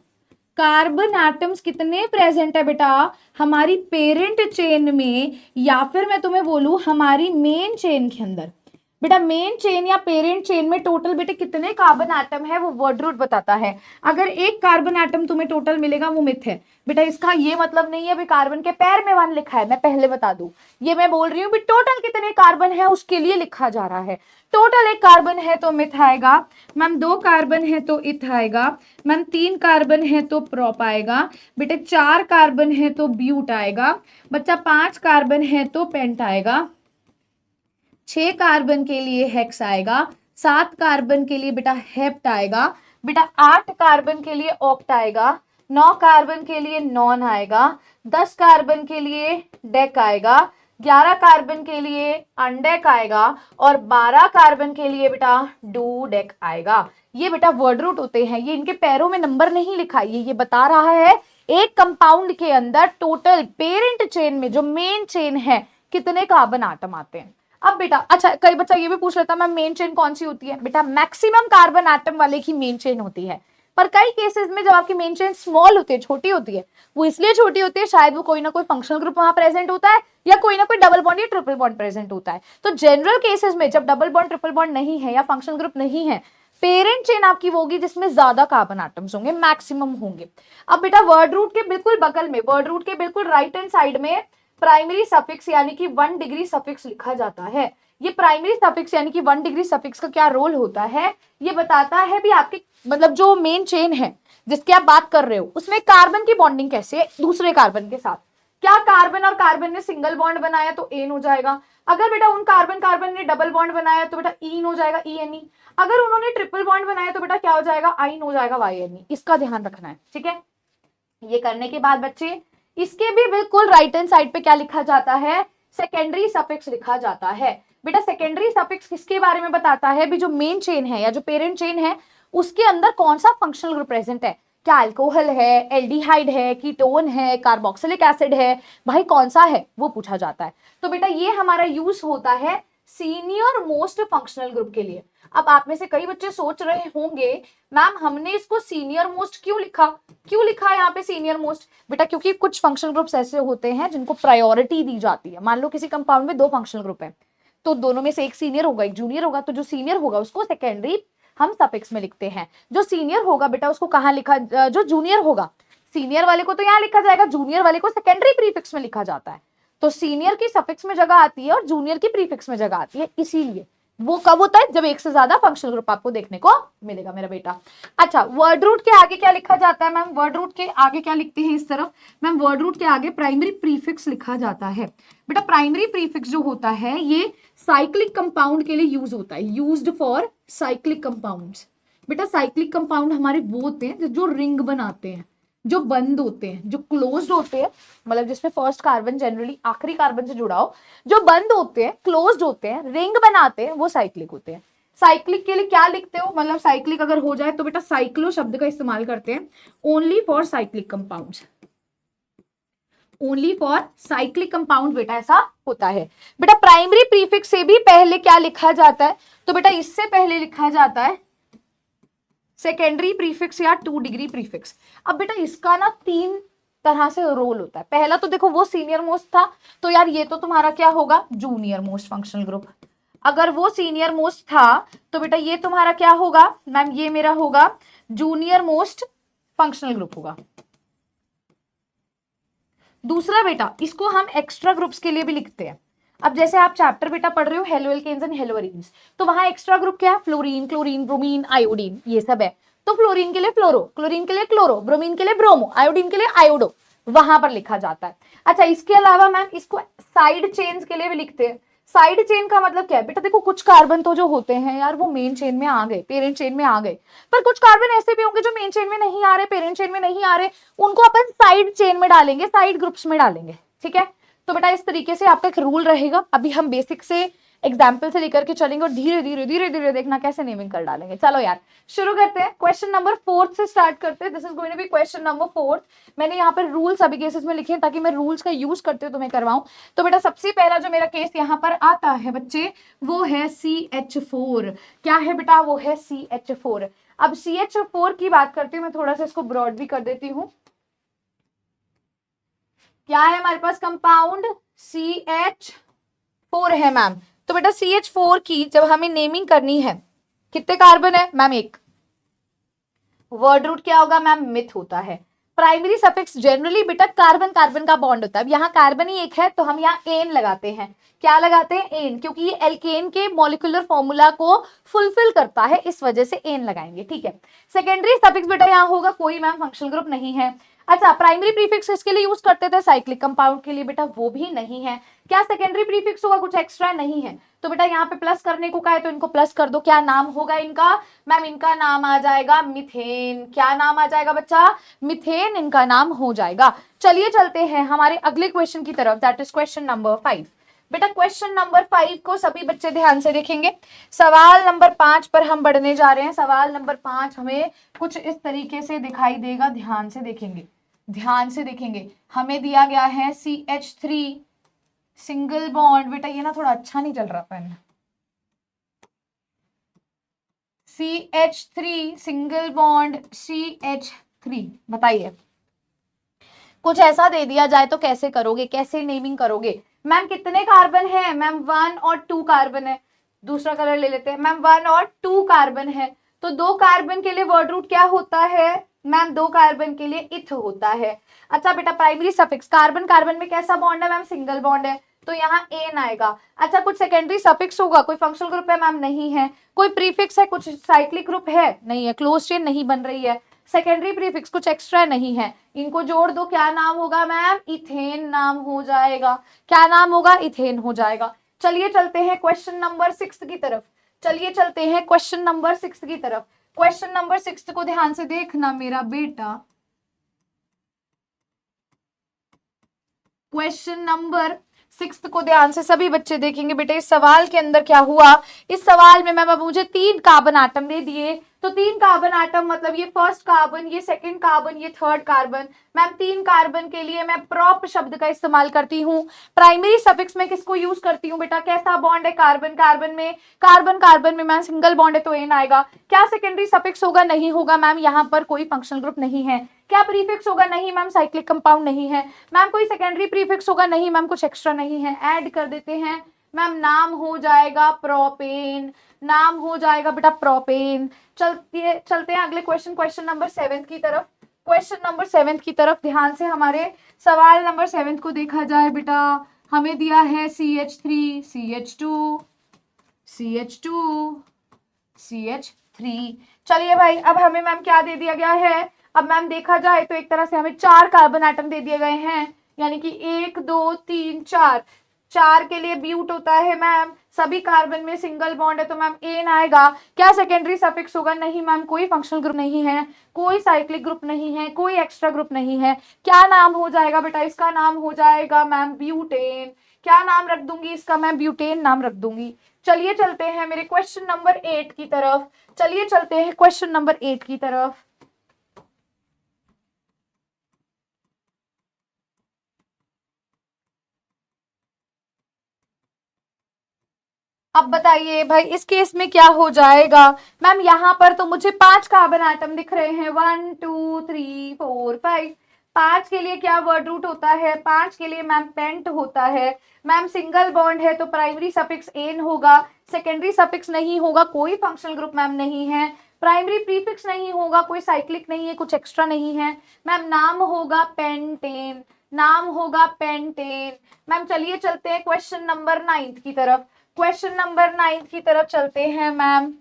carbon atoms कितने प्रेजेंट है बेटा हमारी पेरेंट चेन में, या फिर मैं तुम्हें बोलूं हमारी मेन चेन के अंदर। बेटा मेन चेन या पेरेंट चेन में टोटल बेटे कितने कार्बन एटम है वो वर्ड रूट बताता है। अगर एक कार्बन एटम तुम्हें टोटल मिलेगा वो मिथ है बेटा, इसका ये मतलब नहीं है भी कार्बन के पैर में 1 लिखा है। मैं पहले बता दूं, ये मैं बोल रही हूँ भी टोटल कितने कार्बन है उसके लिए लिखा जा रहा है। टोटल 1 कार्बन है तो मिथ आएगा मैम, 2 कार्बन है तो इथ आएगा मैम, 3 कार्बन है तो प्रोप आएगा बेटे, 4 कार्बन है तो ब्यूट आएगा बच्चा, 5 कार्बन है तो पेंट आएगा, 6 कार्बन के लिए हेक्स आएगा, 7 कार्बन के लिए बेटा हेप्ट आएगा बेटा, 8 कार्बन के लिए ऑक्ट आएगा, 9 कार्बन के लिए नॉन आएगा, 10 कार्बन के लिए डेक आएगा, 11 कार्बन के लिए अनडेक आएगा और 12 कार्बन के लिए बेटा डू डेक आएगा। ये बेटा वर्ड रूट होते हैं, ये इनके पैरों में नंबर नहीं लिखा, ये बता रहा है एक कंपाउंड के अंदर टोटल पेरेंट चेन में जो मेन चेन है कितने कार्बन आटम आते हैं। अब बेटा अच्छा कई बच्चा ये भी पूछ लेता मैम मेन चेन कौन सी होती है? बेटा मैक्सिमम कार्बन एटम वाले की मेन चेन होती है, पर कई केसेस में जब आपकी मेन चेन स्मॉल होती है, छोटी होती है, वो इसलिए छोटी होती है शायद वो कोई ना कोई फंक्शनल ग्रुप वहां प्रेजेंट होता है या कोई ना कोई डबल बॉन्ड या ट्रिपल बॉन्ड प्रेजेंट होता है। तो जनरल केसेस में जब डबल बॉन्ड ट्रिपल बॉन्ड नहीं है या फंक्शनल ग्रुप नहीं है, पेरेंट चेन आपकी वो होगी जिसमें ज्यादा कार्बन एटम्स होंगे, मैक्सिमम होंगे। अब बेटा वर्ड रूट के बिल्कुल बगल में, वर्ड रूट के बिल्कुल राइट हैंड साइड में प्राइमरी सफिक्स यानी कि 1 डिग्री सफिक्स लिखा जाता है। ये प्राइमरी सफिक्स यानी कि 1 डिग्री सफिक्स का क्या रोल होता है, ये बताता है भी आपके मतलब जो मेन चेन है जिसकी आप बात कर रहे हो उसमें कार्बन की बॉन्डिंग कैसे है दूसरे कार्बन के साथ। क्या कार्बन और कार्बन ने सिंगल बॉन्ड बनाया तो एन हो जाएगा, अगर बेटा उन कार्बन ने डबल बॉन्ड बनाया तो बेटा ईन हो जाएगा ENE, अगर उन्होंने ट्रिपल बॉन्ड बनाया तो बेटा क्या हो जाएगा आइन हो जाएगा YNE। इसका ध्यान रखना है, ठीक है। ये करने के बाद बच्चे इसके भी बिल्कुल राइट हैंड साइड पे क्या लिखा जाता है, सेकेंडरी सफिक्स लिखा जाता है। बेटा सेकेंडरी सफिक्स किसके बारे में बताता है भी जो मेन चेन है या जो पेरेंट चेन है उसके अंदर कौन सा फंक्शनल ग्रुप प्रेजेंट है, क्या अल्कोहल है, एल्डिहाइड है, कीटोन है, कार्बोक्सिलिक एसिड है, भाई कौन सा है वो पूछा जाता है। तो बेटा ये हमारा यूज होता है सीनियर मोस्ट फंक्शनल ग्रुप के लिए। अब आप में से कई बच्चे सोच रहे होंगे मैम हमने इसको सीनियर मोस्ट क्यों लिखा यहाँ पे सीनियर मोस्ट? बेटा क्योंकि कुछ फंक्शनल ग्रुप्स ऐसे होते हैं जिनको प्रायोरिटी दी जाती है। मान लो किसी कंपाउंड में 2 फंक्शनल ग्रुप है तो दोनों में से एक सीनियर होगा एक जूनियर होगा, तो जो सीनियर होगा उसको सेकेंडरी हम सफिक्स में लिखते हैं, जो सीनियर होगा बेटा उसको कहाँ लिखा, जो जूनियर होगा सीनियर वाले को तो यहाँ लिखा जाएगा, जूनियर वाले को सेकेंडरी प्रीफिक्स में लिखा जाता है। तो सीनियर की सफिक्स में जगह आती है और जूनियर की प्रीफिक्स में जगह आती है, इसीलिए वो कब होता है जब एक से ज्यादा फंक्शनल ग्रुप आपको देखने को मिलेगा मेरा बेटा। अच्छा वर्ड रूट के आगे क्या लिखा जाता है मैम? वर्ड रूट के आगे क्या लिखते हैं इस तरफ मैम, वर्ड रूट के आगे प्राइमरी प्रीफिक्स लिखा जाता है। बेटा प्राइमरी प्रीफिक्स जो होता है ये साइक्लिक कंपाउंड के लिए यूज होता है, यूज्ड फॉर साइक्लिक कंपाउंड्स। बेटा साइक्लिक कंपाउंड हमारे वो होते हैं जो रिंग बनाते हैं, जो बंद होते हैं, जो क्लोज्ड होते हैं, मतलब जिसमें फर्स्ट कार्बन जनरली आखिरी कार्बन से जुड़ा हो, जो बंद होते हैं, क्लोज्ड होते हैं, रिंग बनाते हैं, वो साइक्लिक होते हैं। साइक्लिक के लिए क्या लिखते हो, मतलब साइक्लिक अगर हो जाए तो बेटा साइक्लो शब्द का इस्तेमाल करते हैं only for cyclic compounds, only for cyclic compound बेटा ऐसा होता है। बेटा प्राइमरी प्रीफिक्स से भी पहले क्या लिखा जाता है, तो बेटा इससे पहले लिखा जाता है सेकेंडरी प्रीफिक्स या 2 डिग्री प्रीफिक्स। अब बेटा इसका ना 3 तरह से रोल होता है। पहला तो देखो वो सीनियर मोस्ट था, तो यार ये तो तुम्हारा क्या होगा, जूनियर मोस्ट फंक्शनल ग्रुप। अगर वो सीनियर मोस्ट था तो बेटा ये तुम्हारा क्या होगा मैम, ये मेरा होगा जूनियर मोस्ट फंक्शनल ग्रुप होगा। दूसरा बेटा इसको हम एक्स्ट्रा ग्रुप्स के लिए भी लिखते हैं। अब जैसे आप चैप्टर बेटा पढ़ रहे हो haloalkanes and haloarenes, तो वहां एक्स्ट्रा ग्रुप क्या है, फ्लोरीन, क्लोरीन, ब्रोमीन, आयोडीन, ये सब है। तो फ्लोरीन के लिए फ्लोरो, क्लोरीन के लिए क्लोरो, ब्रोमीन के लिए ब्रोमो, आयोडीन के लिए आयोडो, वहां पर लिखा जाता है। अच्छा, इसके अलावा मैम इसको साइड चेन्स के लिए भी लिखते हैं। साइड चेन का मतलब क्या है बेटा, देखो कुछ कार्बन तो जो होते हैं यार वो मेन चेन में आ गए, पेरेंट चेन में आ गए, पर कुछ कार्बन ऐसे भी होंगे जो मेन चेन में नहीं आ रहे, पेरेंट चेन में नहीं आ रहे, उनको अपन साइड चेन में डालेंगे, साइड ग्रुप्स में डालेंगे। ठीक है, तो बेटा इस तरीके से आपका एक रूल रहेगा। अभी हम बेसिक से एग्जाम्पल से लेकर के चलेंगे और धीरे धीरे धीरे धीरे देखना कैसे नेमिंग कर डालेंगे। चलो यार शुरू करते हैं, क्वेश्चन नंबर 4 से स्टार्ट करते हैं। This is going to be question number 4। मैंने यहाँ पर रूल्स अभी केसेस में लिखे हैं ताकि मैं रूल्स का यूज करते हुए तुम्हें करवाऊं। तो बेटा सबसे पहला जो मेरा केस यहाँ पर आता है बच्चे, वो है CH4। क्या है बेटा, वो है CH4। अब CH4 की बात करती हूँ, मैं थोड़ा सा इसको ब्रॉड भी कर देती हूँ। क्या है हमारे पास, कंपाउंड CH4 है मैम। तो बेटा CH4 की जब हमें नेमिंग करनी है, कितने कार्बन है मैम, एक। वर्ड रूट क्या होगा मैम, मिथ होता है। प्राइमरी सफिक्स जनरली बेटा कार्बन कार्बन का बॉन्ड होता है। अब यहाँ कार्बन ही एक है तो हम यहाँ एन लगाते हैं। क्या लगाते हैं, एन, क्योंकि ये एल्केन के मॉलिक्यूलर फॉर्मूला को फुलफिल करता है, इस वजह से एन लगाएंगे। ठीक है, सेकेंडरी सफिक्स बेटा यहाँ होगा कोई मैम फंक्शनल ग्रुप नहीं है। अच्छा, प्राइमरी प्रीफिक्स इसके लिए यूज करते थे साइक्लिक कंपाउंड के लिए, बेटा वो भी नहीं है। क्या सेकेंडरी प्रीफिक्स होगा, कुछ एक्स्ट्रा नहीं है। तो बेटा यहाँ पे प्लस करने को कहा है तो इनको प्लस कर दो। क्या नाम होगा इनका मैम, इनका नाम आ जाएगा मिथेन। क्या नाम आ जाएगा बच्चा, मिथेन इनका नाम हो जाएगा। चलिए चलते हैं हमारे अगले क्वेश्चन की तरफ, दैट इज क्वेश्चन नंबर 5। बेटा क्वेश्चन नंबर 5 को सभी बच्चे ध्यान से देखेंगे। सवाल नंबर 5 पर हम बढ़ने जा रहे हैं। सवाल नंबर 5 हमें कुछ इस तरीके से दिखाई देगा, ध्यान से देखेंगे, ध्यान से देखेंगे। हमें दिया गया है CH3 सिंगल बॉन्ड, बेटा ये ना थोड़ा अच्छा नहीं चल रहा pen, CH3 single bond CH3। बताइए कुछ ऐसा दे दिया जाए तो कैसे करोगे, कैसे नेमिंग करोगे। मैम कितने कार्बन है मैम, 1 और 2 कार्बन है। दूसरा कलर ले लेते हैं मैम, 1 और 2 कार्बन है, तो 2 कार्बन के लिए वर्ड रूट क्या होता है मैम, 2 कार्बन के लिए इथ होता है। अच्छा बेटा प्राइमरी सफिक्स, कार्बन कार्बन में कैसा बॉन्ड है मैम, सिंगल बॉन्ड है, तो यहाँ एन आएगा। अच्छा कुछ सेकेंडरी सफिक्स होगा, कोई फंक्शनल ग्रुप है मैम, नहीं है। कोई प्रीफिक्स है, कुछ साइक्लिक ग्रुप है, नहीं है। क्लोज चेन नहीं बन रही है। सेकेंडरी प्रीफिक्स कुछ एक्स्ट्रा नहीं है, इनको जोड़ दो, क्या नाम होगा मैम, इथेन नाम हो जाएगा। क्या नाम होगा, इथेन हो जाएगा। चलिए चलते हैं क्वेश्चन नंबर 6 की तरफ। चलिए चलते हैं क्वेश्चन नंबर 6 की तरफ। क्वेश्चन नंबर 6 को ध्यान से देखना मेरा बेटा। क्वेश्चन नंबर 6 को ध्यान से सभी बच्चे देखेंगे। बेटे इस सवाल के अंदर क्या हुआ, इस सवाल में मैम अब मुझे 3 कार्बन आटम दे दिए, तो 3 कार्बन आटम मतलब ये फर्स्ट कार्बन, ये सेकंड कार्बन, ये थर्ड कार्बन। मैम 3 कार्बन के लिए मैं प्रॉप शब्द का इस्तेमाल करती हूँ। प्राइमरी सफिक्स में किसको यूज करती हूँ बेटा, कैसा बॉन्ड है कार्बन कार्बन में, कार्बन कार्बन में मैम सिंगल बॉन्ड है तो एन आएगा। क्या सेकेंडरी सफिक्स होगा, नहीं होगा मैम, यहाँ पर कोई फंक्शनल ग्रुप नहीं है। क्या प्रीफिक्स होगा, नहीं मैम, साइक्लिक कंपाउंड नहीं है। मैम कोई सेकेंडरी प्रीफिक्स होगा, नहीं मैम, कुछ एक्स्ट्रा नहीं है। ऐड कर देते हैं मैम, नाम हो जाएगा प्रोपेन, नाम हो जाएगा बेटा प्रोपेन। चलते हैं अगले क्वेश्चन, क्वेश्चन नंबर 7 की तरफ। क्वेश्चन नंबर 7 की तरफ ध्यान से हमारे सवाल नंबर 7 को देखा जाए बेटा। हमें दिया है CH3 CH2 CH2 CH3। चलिए भाई अब हमें मैम क्या दे दिया गया है, अब मैम देखा जाए तो एक तरह से हमें 4 कार्बन आटम दे दिए गए हैं, यानी कि 1 2 3 4। 4 के लिए ब्यूट होता है मैम, सभी कार्बन में सिंगल बॉन्ड है तो मैम एन आएगा। क्या सेकेंडरी सफिक्स होगा, नहीं मैम, कोई फंक्शनल ग्रुप नहीं है, कोई साइक्लिक ग्रुप नहीं है, कोई एक्स्ट्रा ग्रुप नहीं है। क्या नाम हो जाएगा बेटा, इसका नाम हो जाएगा मैम ब्यूटेन। क्या नाम रख दूंगी इसका, मैं ब्यूटेन नाम रख दूंगी। चलिए चलते हैं मेरे क्वेश्चन नंबर 8 की तरफ। चलिए चलते हैं क्वेश्चन नंबर 8 की तरफ। अब बताइए भाई इस केस में क्या हो जाएगा। मैम यहाँ पर तो मुझे 5 कार्बन आइटम दिख रहे हैं, 1 2 3 4 5। 5 के लिए क्या वर्ड रूट होता है? 5 के लिए मैम पेंट होता है। मैम सिंगल बॉन्ड है तो प्राइमरी सफिक्स एन होगा, सेकेंडरी सफिक्स नहीं होगा, कोई फंक्शनल ग्रुप मैम नहीं है, प्राइमरी प्रीफिक्स नहीं होगा, कोई साइक्लिक नहीं है, कुछ एक्स्ट्रा नहीं है। मैम नाम होगा पेंटेन, नाम होगा पेंटेन। मैम चलिए चलते हैं क्वेश्चन नंबर 9 की तरफ। क्वेश्चन नंबर 9 की तरफ चलते हैं मैम।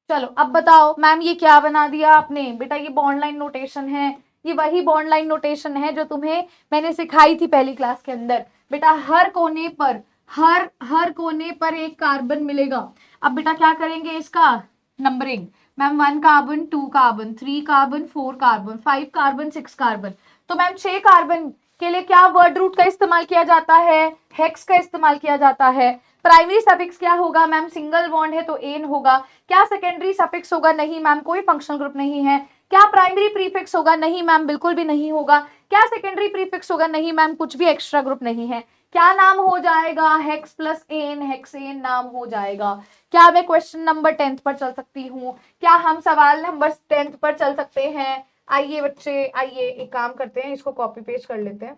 चलो अब बताओ मैम ये क्या बना दिया आपने? बेटा ये बॉन्ड लाइन नोटेशन है, ये वही बॉन्ड लाइन नोटेशन है जो तुम्हें मैंने सिखाई थी पहली क्लास के अंदर। बेटा हर कोने पर, हर कोने पर एक कार्बन मिलेगा। अब बेटा क्या करेंगे इसका numbering? Ma'am 1 carbon, 2 carbon, 3 carbon, 4 carbon, 5 carbon, 6 carbon. तो मैम 6 कार्बन के लिए क्या वर्ड रूट का इस्तेमाल किया जाता है? हेक्स का इस्तेमाल किया जाता है। प्राइमरी सफिक्स क्या होगा मैम? सिंगल बॉन्ड है तो एन होगा। क्या सेकेंडरी सफिक्स होगा? नहीं मैम, कोई फंक्शनल ग्रुप नहीं है। क्या प्राइमरी प्रीफिक्स होगा? नहीं मैम, बिल्कुल भी नहीं होगा। क्या सेकेंडरी प्रीफिक्स होगा? नहीं मैम, कुछ भी एक्स्ट्रा ग्रुप नहीं है। क्या नाम हो जाएगा? हेक्स प्लस एन, हेक्सेन नाम हो जाएगा। क्या मैं क्वेश्चन नंबर 10 पर चल सकती हूँ? क्या हम सवाल नंबर 10 पर चल सकते हैं? आइए बच्चे, आइए एक काम करते हैं, इसको कॉपी पेस्ट कर लेते हैं।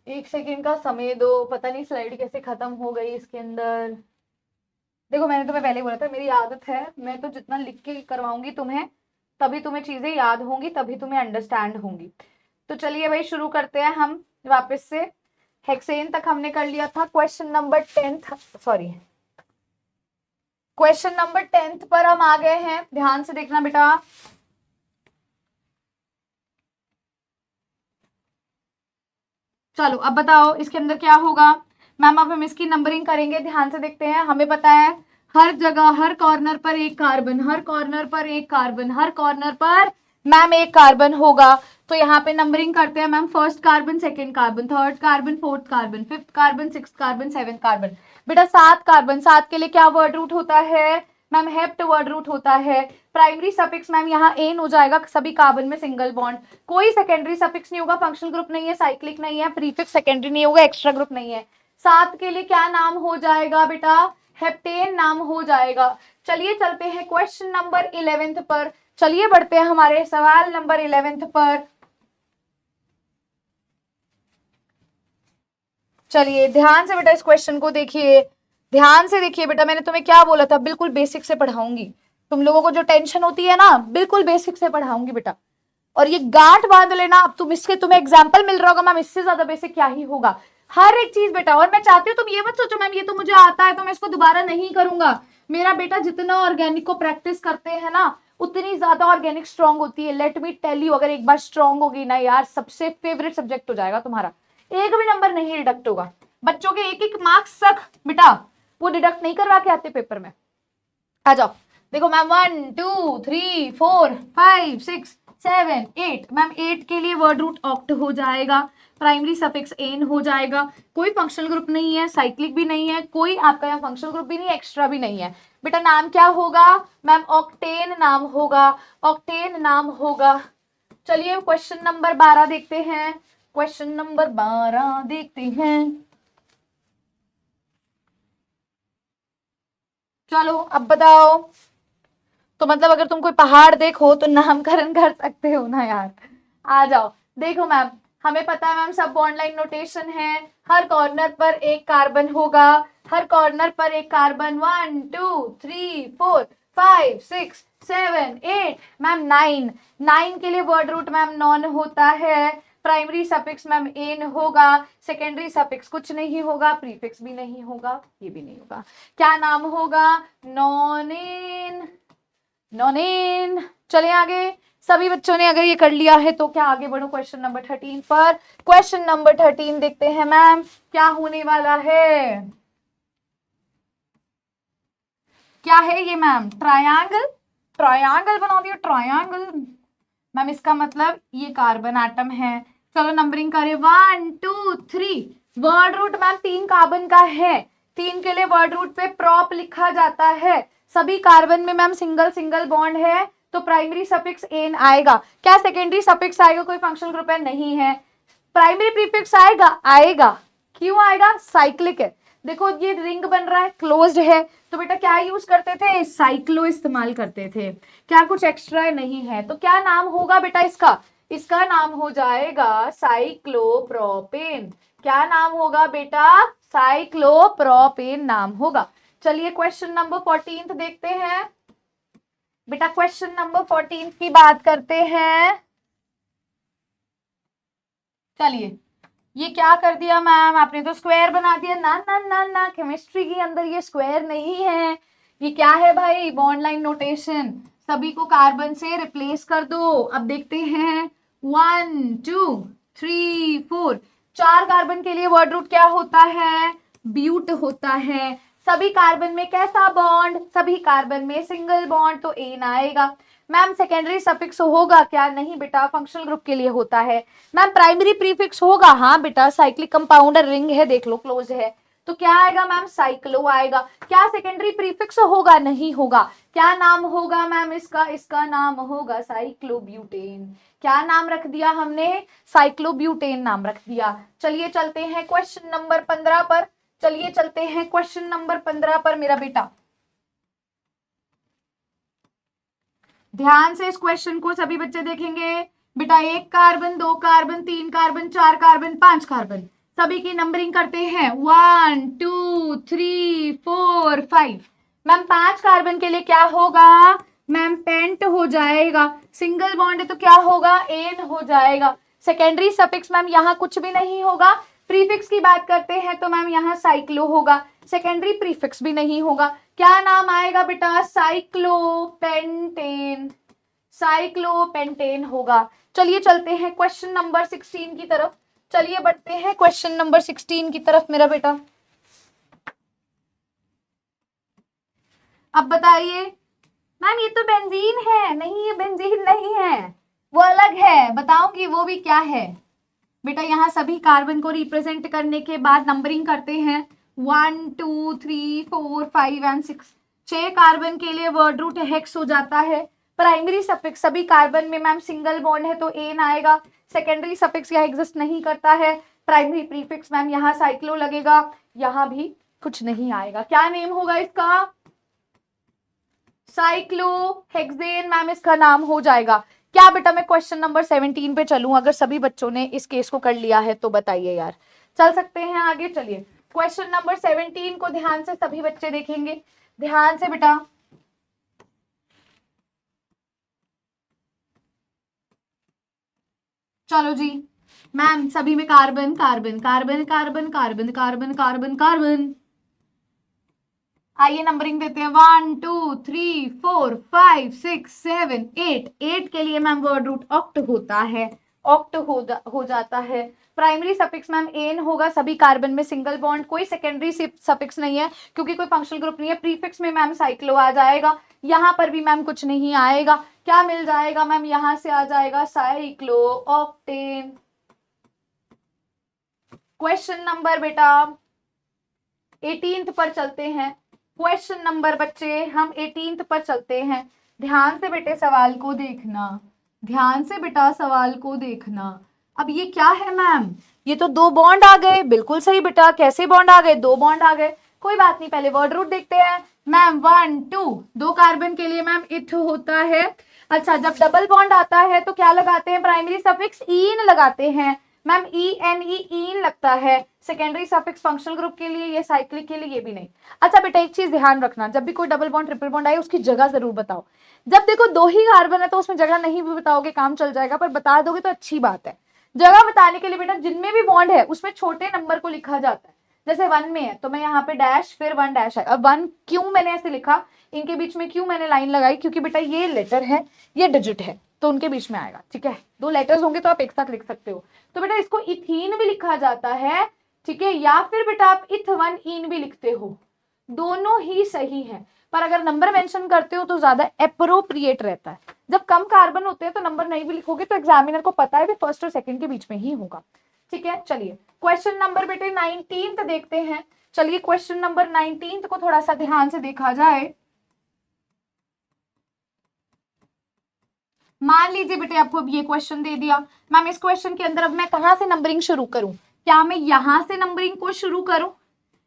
एक सेकेंड का समय दो, पता नहीं स्लाइड कैसे खत्म हो गई इसके अंदर। देखो मैंने तुम्हें पहले बोला था, मेरी आदत है, मैं तो जितना लिख के करवाऊंगी तुम्हें, तभी तुम्हें चीजें याद होंगी, तभी तुम्हें अंडरस्टैंड होंगी। तो चलिए भाई शुरू करते हैं हम वापस से। हेक्सेन तक हमने कर लिया था। Question number 10, sorry question number 10 पर हम आ गए हैं। ध्यान से देखना बेटा। चलो अब बताओ इसके अंदर क्या होगा। मैम अब हम इसकी नंबरिंग करेंगे, ध्यान से देखते हैं। हमें पता है हर जगह, हर कॉर्नर पर एक कार्बन, हर कॉर्नर पर एक कार्बन, हर कॉर्नर पर मैम एक कार्बन होगा। तो यहाँ पे नंबरिंग करते हैं ma'am. First carbon, second carbon, third carbon, fourth carbon, fifth carbon, sixth carbon, seventh carbon. बेटा 7 कार्बन, 7 के लिए क्या वर्ड रूट होता है मैम? हेप्ट वर्ड रूट होता है। प्राइमरी सफिक्स मैम यहाँ एन हो जाएगा, सभी कार्बन में सिंगल बॉन्ड। कोई सेकेंडरी सफिक्स नहीं होगा, फंक्शनल ग्रुप नहीं है, साइक्लिक नहीं है, प्रीफिक्स सेकेंडरी नहीं होगा, एक्स्ट्रा ग्रुप नहीं है। 7 के लिए क्या नाम हो जाएगा बेटा? हेप्टेन नाम हो जाएगा। चलिए चलते हैं क्वेश्चन नंबर 11 पर। चलिए बढ़ते हैं हमारे सवाल नंबर 11 पर। चलिए ध्यान से बेटा इस क्वेश्चन को देखिए, ध्यान से देखिए बेटा। मैंने तुम्हें क्या बोला था, बिल्कुल बेसिक से पढ़ाऊंगी। तुम लोगों को जो टेंशन होती है ना, बिल्कुल बेसिक से पढ़ाऊंगी बेटा। और ये गांठ बांध लेना। अब तुम इसके, तुम्हें एग्जाम्पल मिल रहा होगा मैम, इससे ज्यादा बेसिक क्या ही होगा। हर एक चीज बेटा। और मैं चाहती हूँ तुम ये मत सोचो मैम ये तो मुझे आता है तो मैं इसको दोबारा नहीं करूंगा। मेरा बेटा जितना ऑर्गेनिक को प्रैक्टिस करते हैं ना, उतनी ज्यादा ऑर्गेनिक स्ट्रांग होती है। लेट मी टेल यू, अगर एक बार स्ट्रांग होगी ना यार, सबसे फेवरेट सब्जेक्ट हो जाएगा तुम्हारा। एक भी नंबर नहीं डिडक्ट होगा। बच्चों के एक एक मार्क्स तक बेटा वो डिडक्ट नहीं करवा के आते पेपर में। आ जाओ देखो मैम, 1 2 3 4 5 6 7 8। मैम 8 के लिए वर्ड रूट ऑक्ट हो जाएगा, प्राइमरी सफिक्स एन हो जाएगा। कोई फंक्शनल ग्रुप नहीं है, साइक्लिक भी नहीं है, कोई आपका यहाँ फंक्शनल ग्रुप भी नहीं है, एक्स्ट्रा भी नहीं है। बेटा नाम क्या होगा मैम? ऑक्टेन नाम होगा, ऑक्टेन नाम होगा। चलिए क्वेश्चन नंबर 12 देखते हैं। क्वेश्चन नंबर 12 देखते हैं। चलो अब बताओ। तो मतलब अगर तुम कोई पहाड़ देखो तो नामकरण कर सकते हो ना यार। आ जाओ देखो मैम, हमें पता है मैम सब बॉन्ड लाइन नोटेशन है। हर कॉर्नर पर एक कार्बन होगा, हर कॉर्नर पर एक कार्बन। 1 2 3 4 5 6 7 8 मैम 9। 9 के लिए वर्ड रूट मैम नॉन होता है। प्राइमरी सफिक्स मैम एन होगा, सेकेंडरी सफिक्स कुछ नहीं होगा, प्रीफिक्स भी नहीं होगा, ये भी नहीं होगा। क्या नाम होगा? Nonane, nonane. चले आगे। सभी बच्चों ने अगर ये कर लिया है तो क्या आगे बढ़ो क्वेश्चन नंबर 13 पर। क्वेश्चन नंबर 13 देखते हैं मैम क्या होने वाला है। क्या है ये मैम? ट्रायंगल, ट्रायंगल बना दिया, ट्रायंगल। मैम इसका मतलब ये कार्बन एटम है। चलो नंबरिंग करें, 1 2 3। वर्ड रूट मैम 3 कार्बन का है। 3 के लिए वर्ड रूट पे प्रॉप लिखा जाता है। सभी कार्बन में मैम सिंगल सिंगल बॉन्ड है तो प्राइमरी सफिक्स एन आएगा। क्या सेकेंडरी सफिक्स आएगा? कोई फंक्शनल ग्रुप है? नहीं है। प्राइमरी प्रीफिक्स आएगा? आएगा। क्यों आएगा, साइक्लिक है। देखो ये रिंग बन रहा है, क्लोज्ड है, तो बेटा क्या यूज करते थे, साइक्लो इस्तेमाल करते थे। क्या कुछ एक्स्ट्रा नहीं है, तो क्या नाम होगा बेटा इसका, इसका नाम हो जाएगा साइक्लोप्रोपेन। क्या नाम होगा बेटा, साइक्लोप्रोपेन नाम होगा। चलिए क्वेश्चन नंबर 14 देखते हैं बेटा। क्वेश्चन नंबर 14 की बात करते हैं। चलिए, ये क्या कर दिया मैम, आपने तो स्क्वायर बना दिया। ना ना ना ना, केमिस्ट्री के अंदर ये स्क्वायर नहीं है, ये क्या है भाई, बॉन्ड लाइन नोटेशन। सभी को कार्बन से रिप्लेस कर दो। अब देखते हैं 1 2 3 4, 4 कार्बन के लिए वर्ड रूट क्या होता है, ब्यूट होता है। सभी कार्बन में कैसा बॉन्ड, सभी कार्बन में सिंगल बॉन्ड, तो एन आएगा। मैम सेकेंडरी सफिक्स होगा क्या, नहीं बेटा, फंक्शनल ग्रुप के लिए होता है। मैम प्राइमरी प्रीफिक्स होगा, हाँ बेटा, साइक्लिक कंपाउंड रिंग है, देख लो क्लोज है, तो क्या आएगा मैम, साइक्लो आएगा। क्या सेकेंडरी प्रीफिक्स होगा, नहीं होगा। क्या नाम होगा मैम इसका, इसका नाम होगा साइक्लोब्यूटेन। क्या नाम रख दिया हमने, साइक्लोब्यूटेन नाम रख दिया। चलिए चलते हैं क्वेश्चन नंबर 15 पर। चलिए चलते हैं क्वेश्चन नंबर 15 पर मेरा बेटा। ध्यान से इस क्वेश्चन को सभी बच्चे देखेंगे बेटा। 1 carbon, 2 carbon, 3 carbon, 4 carbon, 5 carbon, सभी की नंबरिंग करते हैं 1 2 3 4 5। मैम 5 कार्बन के लिए क्या होगा मैम, पेंट हो जाएगा। सिंगल बॉन्ड है तो क्या होगा, एन हो जाएगा। सेकेंडरी सफिक्स मैम यहाँ कुछ भी नहीं होगा। प्रीफिक्स की बात करते हैं तो मैम यहाँ साइक्लो होगा, सेकेंडरी प्रीफिक्स भी नहीं होगा। क्या नाम आएगा बेटा, साइक्लोपेंटेन, साइक्लोपेंटेन होगा। चलिए चलते हैं क्वेश्चन नंबर 16 की तरफ। चलिए बढ़ते हैं क्वेश्चन नंबर 16 की तरफ मेरा बेटा। अब बताइए मैम, ये तो बेंजीन है, नहीं ये बेंजीन नहीं है, वो अलग है, बताऊंगी वो भी क्या है। बेटा यहाँ सभी कार्बन को रिप्रेजेंट करने के बाद नंबरिंग करते हैं 1 2 3 4 5 एंड 6। 6 कार्बन के लिए वर्ड रूट हेक्स हो जाता है। प्राइमरी सफिक्स, सभी कार्बन में मैम सिंगल बॉन्ड है तो एन आएगा। सेकेंडरी सफिक्स यहाँ एग्जिस्ट नहीं करता है। प्राइमरी प्रीफिक्स मैम यहाँ साइक्लो लगेगा, यहाँ भी कुछ नहीं आएगा। क्या नेम होगा इसका, साइक्लोहेक्सेन मैम इसका नाम हो जाएगा। क्या बेटा मैं क्वेश्चन नंबर 17 पे चलूं, अगर सभी बच्चों ने इस केस को कर लिया है तो बताइए यार, चल सकते हैं आगे। चलिए क्वेश्चन नंबर 17 को ध्यान से सभी बच्चे देखेंगे, ध्यान से बेटा। चलो जी मैम, सभी में carbon carbon carbon carbon carbon carbon carbon carbon. आइए नंबरिंग देते हैं 1 2 3 4 5 6 7 8। 8 के लिए मैम वर्ड रूट ऑक्ट होता है, ऑक्ट हो जाता है। प्राइमरी सफिक्स मैम एन होगा, सभी कार्बन में सिंगल बॉन्ड, कोई सेकेंडरी सफिक्स नहीं है क्योंकि कोई फंक्शनल ग्रुप नहीं है। प्रीफिक्स में मैम साइक्लो आ जाएगा, यहाँ पर भी मैम कुछ नहीं आएगा। क्या मिल जाएगा मैम, यहाँ से आ जाएगा साइक्लो ऑक्टेन। क्वेश्चन नंबर बेटा 18 पर चलते हैं। क्वेश्चन नंबर बच्चे हम 18 पर चलते हैं। ध्यान से बेटे सवाल को देखना, ध्यान से बेटा सवाल को देखना। अब ये क्या है मैम, ये तो 2 बॉन्ड आ गए, बिल्कुल सही बेटा। कैसे बॉन्ड आ गए, 2 बॉन्ड आ गए, कोई बात नहीं, पहले वर्ड रूट देखते हैं मैम। 1 2, 2 कार्बन के लिए मैम इथ होता है। अच्छा, जब डबल बॉन्ड आता है तो क्या लगाते हैं, प्राइमरी सफिक्स ईन लगाते हैं मैम, ई एन ई ईन लगता है। सेकेंडरी सफिक्स फंक्शनल ग्रुप के लिए, ये साइक्लिक के लिए ये भी नहीं। अच्छा बेटा एक चीज ध्यान रखना, जब भी कोई डबल बॉन्ड ट्रिपल बॉन्ड आए उसकी जगह जरूर बताओ। जब देखो 2 ही कार्बन है तो उसमें जगह नहीं भी बताओगे काम चल जाएगा, पर बता दोगे तो अच्छी बात है। जगह बताने के लिए बेटा जिनमें भी बॉन्ड है उसमें छोटे नंबर को लिखा जाता है। जैसे 1 में है तो मैं यहाँ पे डैश फिर 1 डैश है। अब 1 क्यों मैंने ऐसे लिखा, इनके बीच में क्यों मैंने लाइन लगाई, क्योंकि बेटा ये लेटर है ये डिजिट है तो उनके बीच में आएगा, ठीक है। 2 लेटर्स होंगे तो आप एक साथ लिख सकते हो। तो बेटा इसको इथीन भी लिखा जाता है, ठीक है, या फिर बेटा आप इथ 1 इन भी लिखते हो, दोनों ही सही है। पर अगर नंबर मेंशन करते हो तो ज्यादा एप्रोप्रिएट रहता है। जब कम कार्बन होते हैं तो नंबर नहीं भी लिखोगे तो एग्जामिनर को पता है कि फर्स्ट और सेकंड के बीच में ही होगा, ठीक है। चलिए क्वेश्चन नंबर बेटे 19 देखते हैं। चलिए क्वेश्चन नंबर 19 को थोड़ा सा ध्यान से देखा जाए। मान लीजिए बेटे आपको अब ये क्वेश्चन दे दिया, मैम इस क्वेश्चन के अंदर अब मैं कहां से नंबरिंग शुरू करूं, क्या मैं यहां से नंबरिंग को शुरू करूं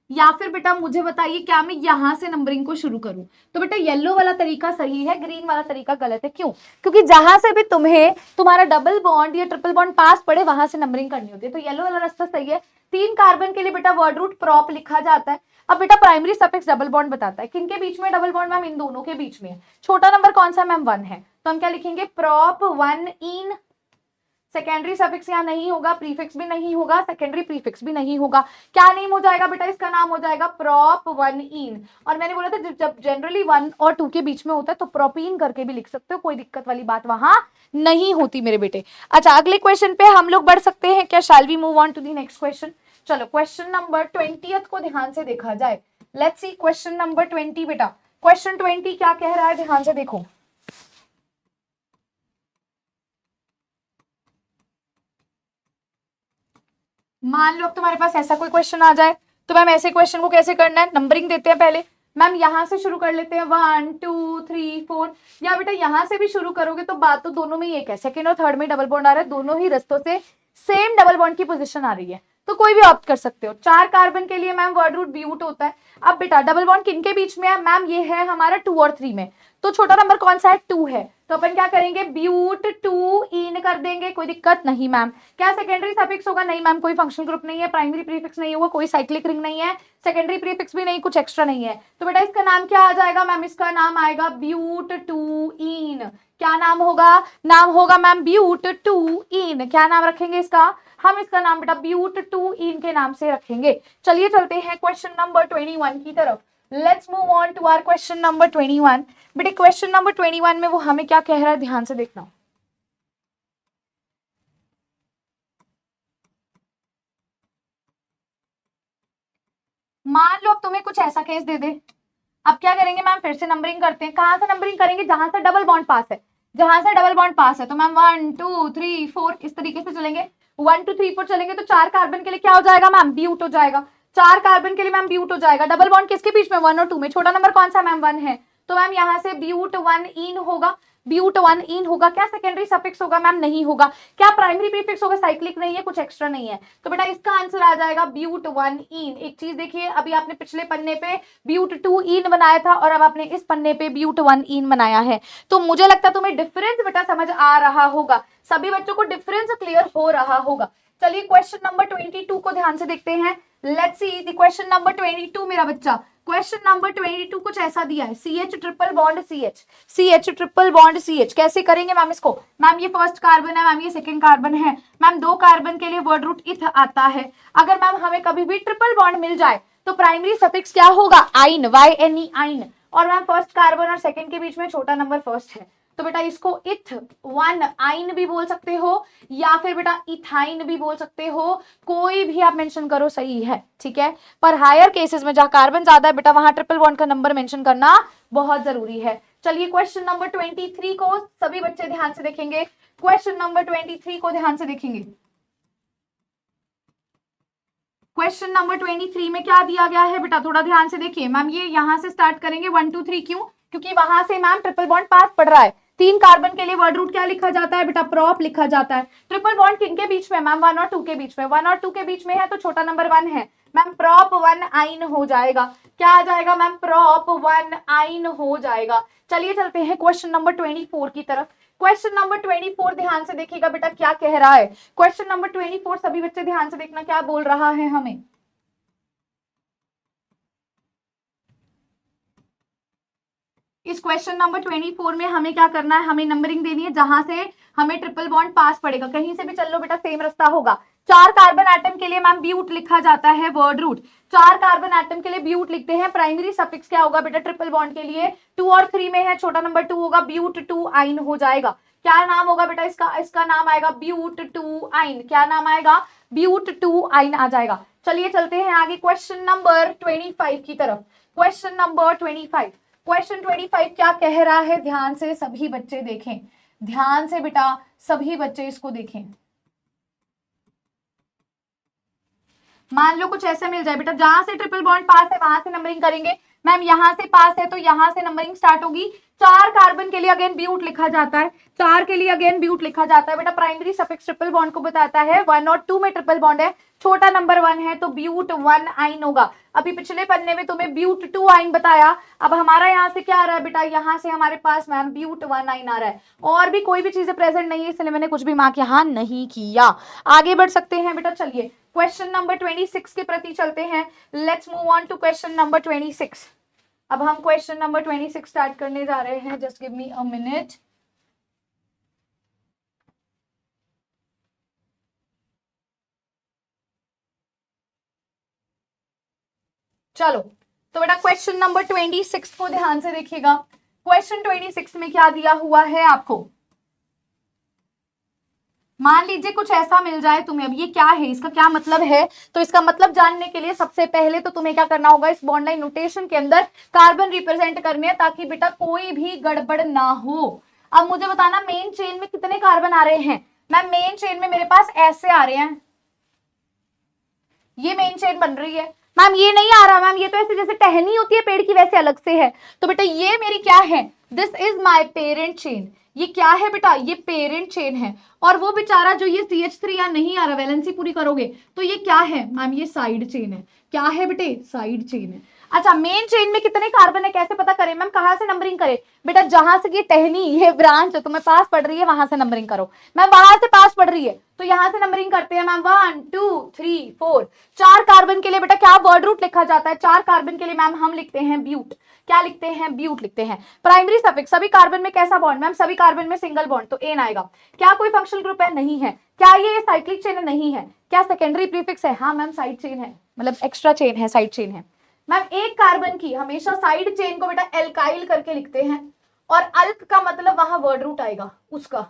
या फिर बेटा मुझे बताइए क्या मैं यहां से नंबरिंग को शुरू करूं? तो बेटा येलो वाला तरीका सही है, ग्रीन वाला तरीका गलत है। क्यों? क्योंकि जहां से भी तुम्हें तुम्हारा डबल बॉन्ड या ट्रिपल बॉन्ड पास पड़े वहां से नंबरिंग करनी होती है। तो येलो वाला रास्ता सही है। 3 कार्बन के लिए बेटा वर्ड रूट प्रॉप लिखा जाता है। अब बेटा प्राइमरी सफिक्स डबल बॉन्ड बताता है, किनके बीच में डबल बॉन्ड? मैम इन दोनों के बीच में। छोटा नंबर कौन सा? मैम 1 है। तो हम क्या लिखेंगे? प्रॉप 1 इन। सेकेंडरी सफिक्स यहाँ नहीं होगा, प्रीफिक्स भी नहीं होगा, सेकेंडरी प्रीफिक्स भी नहीं होगा। क्या नेम हो जाएगा बेटा? इसका नाम हो जाएगा प्रॉप 1 इन। और मैंने बोला था जब जनरली 1 और 2 के बीच में होता है तो प्रोपीन करके भी लिख सकते हो, कोई दिक्कत वाली बात वहां नहीं होती मेरे बेटे। अच्छा, अगले क्वेश्चन पे हम लोग बढ़ सकते हैं क्या? Shall we move on to the next question? चलो क्वेश्चन नंबर 20 को ध्यान से देखा जाए। लेट्स सी क्वेश्चन नंबर 20 बेटा। क्वेश्चन 20 क्या कह रहा है, ध्यान से देखो। मान लो अब तुम्हारे पास ऐसा कोई क्वेश्चन आ जाए तो मैम ऐसे क्वेश्चन को कैसे करना है? नंबरिंग देते हैं पहले। मैम यहां से शुरू कर लेते हैं 1 2 3 4। या बेटा यहां से भी शुरू करोगे तो बात तो दोनों में ही एक है, सेकंड और थर्ड में डबल बॉन्ड आ रहा है, दोनों ही रस्तों से सेम डबल बॉन्ड की पोजीशन आ रही है, तो कोई भी ऑप्ट कर सकते हो। 4 कार्बन के लिए मैम वर्ड रूट ब्यूट होता है। अब बेटा डबल बॉन्ड किनके बीच में है? मैम ये है हमारा 2 और 3 में। तो छोटा नंबर कौन सा है? 2 है। तो अपन क्या करेंगे? ब्यूट 2 इन कर देंगे, कोई दिक्कत नहीं मैम। क्या सेकेंडरी सफिक्स होगा? नहीं मैम, कोई फंक्शनल ग्रुप नहीं है, प्राइमरी प्रीफिक्स नहीं होगा, कोई साइक्लिक रिंग नहीं है, सेकेंडरी प्रीफिक्स भी नहीं, कुछ एक्स्ट्रा नहीं है। तो बेटा इसका नाम क्या आ जाएगा? मैम इसका नाम आएगा ब्यूट 2 इन। क्या नाम होगा? नाम होगा मैम ब्यूट 2 इन। क्या नाम रखेंगे इसका? हम इसका नाम बेटा ब्यूट 2 इन के नाम से रखेंगे। चलिए चलते हैं क्वेश्चन नंबर 21 की तरफ। Let's move on to our question number 21। बेटे क्वेश्चन नंबर 21 में वो हमें क्या कह रहा है, ध्यान से देखना। मान लो अब तुम्हें कुछ ऐसा केस दे दे, अब क्या करेंगे मैम? फिर से नंबरिंग करते हैं। कहां से नंबरिंग करेंगे? जहां से डबल बॉन्ड पास है। जहां से डबल बॉन्ड पास है तो मैम 1 2 3 4 इस तरीके से चलेंगे। 1 2 3 4 चलेंगे तो 4 कार्बन के लिए क्या हो जाएगा मैम? ब्यूट हो जाएगा। 4 कार्बन के लिए मैम ब्यूट हो जाएगा। डबल बॉन्ड किसके बीच में? 1 और 2 में। छोटा नंबर कौन सा मैम? 1 है। तो मैम यहाँ से ब्यूट 1 इन होगा। ब्यूट 1 इन होगा। क्या सेकेंडरी सफिक्स होगा? मैम नहीं होगा। क्या प्राइमरी प्रीफिक्स होगा? साइक्लिक नहीं है, कुछ एक्स्ट्रा नहीं है। तो बेटा इसका आंसर आ जाएगा ब्यूट 1 इन। एक चीज देखिए, अभी आपने पिछले पन्ने पे ब्यूट 2 इन बनाया था और अब आपने इस पन्ने पे ब्यूट 1 इन बनाया है, तो मुझे लगता है तुम्हें डिफरेंस बेटा समझ आ रहा होगा, सभी बच्चों को डिफरेंस क्लियर हो रहा होगा। चलिए क्वेश्चन नंबर 22 को ध्यान से देखते हैं। Let's see the question number 22 मेरा बच्चा। क्वेश्चन नंबर 22 कुछ ऐसा दिया है, CH triple bond CH, CH triple bond CH। कैसे करेंगे मैम इसको? मैम ये फर्स्ट कार्बन है, मैम ये सेकंड कार्बन है, मैम 2 कार्बन के लिए वर्ड रूट इथ आता है। अगर मैम हमें कभी भी ट्रिपल बॉन्ड मिल जाए तो प्राइमरी सफिक्स क्या होगा? आइन, YNE आइन। और मैम फर्स्ट कार्बन और सेकंड के बीच में छोटा नंबर फर्स्ट है, तो बेटा इसको इथ 1 आइन भी बोल सकते हो या फिर बेटा इथाइन भी बोल सकते हो, कोई भी आप मेंशन करो सही है, ठीक है। पर हायर केसेस में जहां कार्बन ज्यादा है बेटा वहां ट्रिपल बॉन्ड का नंबर मेंशन करना बहुत जरूरी है। चलिए क्वेश्चन नंबर 23 को सभी बच्चे ध्यान से देखेंगे। क्वेश्चन नंबर 23 को ध्यान से देखेंगे। क्वेश्चन नंबर 23 में क्या दिया गया है बेटा? थोड़ा ध्यान से देखिए। मैम ये यहां से स्टार्ट करेंगे 1 2 3, क्यों? क्योंकि वहां से मैम ट्रिपल बॉन्ड पास पड़ रहा है। 3 कार्बन के लिए वर्ड रूट क्या लिखा जाता है बेटा? प्रॉप लिखा जाता है। ट्रिपल बॉन्ड किनके बीच में? मैम 1 और 2 के बीच में। 1 और 2 के बीच में है तो छोटा नंबर 1 है, मैम प्रॉप 1 आइन हो जाएगा। क्या आ जाएगा मैम? प्रॉप 1 आइन हो जाएगा। चलिए चलते हैं क्वेश्चन नंबर 24 की तरफ। क्वेश्चन नंबर 24 ध्यान से देखिएगा बेटा क्या कह रहा है। क्वेश्चन नंबर 24 सभी बच्चे ध्यान से देखना क्या बोल रहा है हमें। इस क्वेश्चन नंबर 24 में हमें क्या करना है? हमें नंबरिंग देनी है जहां से हमें ट्रिपल बॉन्ड पास पड़ेगा, कहीं से भी चल लो बेटा सेम रास्ता होगा। 4 कार्बन एटम के लिए मैम ब्यूट लिखा जाता है वर्ड रूट। 4 कार्बन एटम के लिए ब्यूट लिखते हैं। प्राइमरी सफिक्स क्या होगा बेटा? ट्रिपल बॉन्ड के लिए 2 और 3 में है, छोटा नंबर 2 होगा, ब्यूट 2 आइन हो जाएगा। क्या नाम होगा बेटा इसका? इसका नाम आएगा ब्यूट 2 आइन। क्या नाम आएगा? ब्यूट 2 आइन आ जाएगा। चलिए चलते हैं आगे क्वेश्चन नंबर 25 की तरफ। क्वेश्चन नंबर 25, क्वेश्चन 25 क्या कह रहा है? ध्यान से सभी बच्चे देखें, ध्यान से बेटा सभी बच्चे इसको देखें। मान लो कुछ ऐसा मिल जाए बेटा, जहां से ट्रिपल बॉन्ड पास है वहां से नंबरिंग करेंगे। मैम यहाँ से पास है तो यहाँ से नंबरिंग स्टार्ट होगी। 4 कार्बन के लिए अगेन ब्यूट लिखा जाता है, 4 के लिए अगेन ब्यूट लिखा जाता है। बेटा प्राइमरी सफिक्स ट्रिपल बॉन्ड को बताता है, 1 और 2 में ट्रिपल बॉन्ड है, छोटा नंबर 1 है तो ब्यूट 1 आइन होगा। अभी पिछले पन्ने में तुम्हें ब्यूट 2 आइन बताया, अब हमारा यहाँ से क्या आ रहा है बेटा, यहाँ से हमारे पास मैम ब्यूट 1 आइन आ रहा है, और भी कोई भी चीजें प्रेजेंट नहीं है इसलिए मैंने कुछ भी मार्क यहाँ नहीं किया। आगे बढ़ सकते हैं बेटा, चलिए क्वेश्चन नंबर 26 के प्रति चलते हैं। Let's move on to question number 26। अब हम क्वेश्चन नंबर 26 स्टार्ट करने जा रहे हैं, just give me a minute. चलो तो बेटा क्वेश्चन नंबर 26 को ध्यान से देखिएगा। क्वेश्चन 26 में क्या दिया हुआ है आपको, मान लीजिए कुछ ऐसा मिल जाए तुम्हें। अब ये क्या है, इसका क्या मतलब है, तो इसका मतलब जानने के लिए सबसे पहले तो तुम्हें क्या करना होगा, इस बॉन्ड लाइन नोटेशन के अंदर कार्बन रिप्रेजेंट करने हैं ताकि बेटा कोई भी गड़बड़ ना हो। अब मुझे बताना मेन चेन में कितने कार्बन आ रहे हैं। मैम मेन चेन में मेरे पास ऐसे आ रहे हैं, ये मेन चेन बन रही है। मैम ये नहीं आ रहा मैम, ये तो ऐसे जैसे टहनी होती है पेड़ की वैसे अलग से है। तो बेटा ये मेरी क्या है, this is my parent chain. ये क्या है बेटा, ये पेरेंट चेन है। और वो बेचारा जो ये CH3 यहाँ नहीं आ रहा, वैलेंसी पूरी करोगे तो ये क्या है मैम, ये साइड चेन है। क्या है बेटे, साइड चेन है। अच्छा मेन चेन में कितने कार्बन है कैसे पता करें मैम, कहाँ से नंबरिंग करें बेटा, जहां से ये टहनी ये ब्रांच तुम्हें पास पड़ रही है वहां से नंबरिंग करो। मैम वहां से पास पड़ रही है तो यहां से नंबरिंग करते हैं मैम, 1 2 3 4। 4 कार्बन के लिए बेटा क्या वर्ड रूट लिखा जाता है, 4 कार्बन के लिए मैम हम लिखते हैं ब्यूट। क्या लिखते हैं, ब्यूट लिखते हैं। प्राइमरी सफिक्स सभी कार्बन में कैसा बॉन्ड मैम, सभी कार्बन में सिंगल बॉन्ड तो एन आएगा। क्या कोई फंक्शनल ग्रुप है, नहीं है। क्या ये साइक्लिक चेन है, नहीं है। क्या सेकेंडरी प्रीफिक्स है, हाँ मैम साइड चेन है, मतलब एक्स्ट्रा चेन है, साइड चेन है। मैम एक कार्बन की हमेशा साइड चेन को बेटा एल्काइल करके लिखते हैं, और अल्क का मतलब वहां वर्ड रूट आएगा उसका।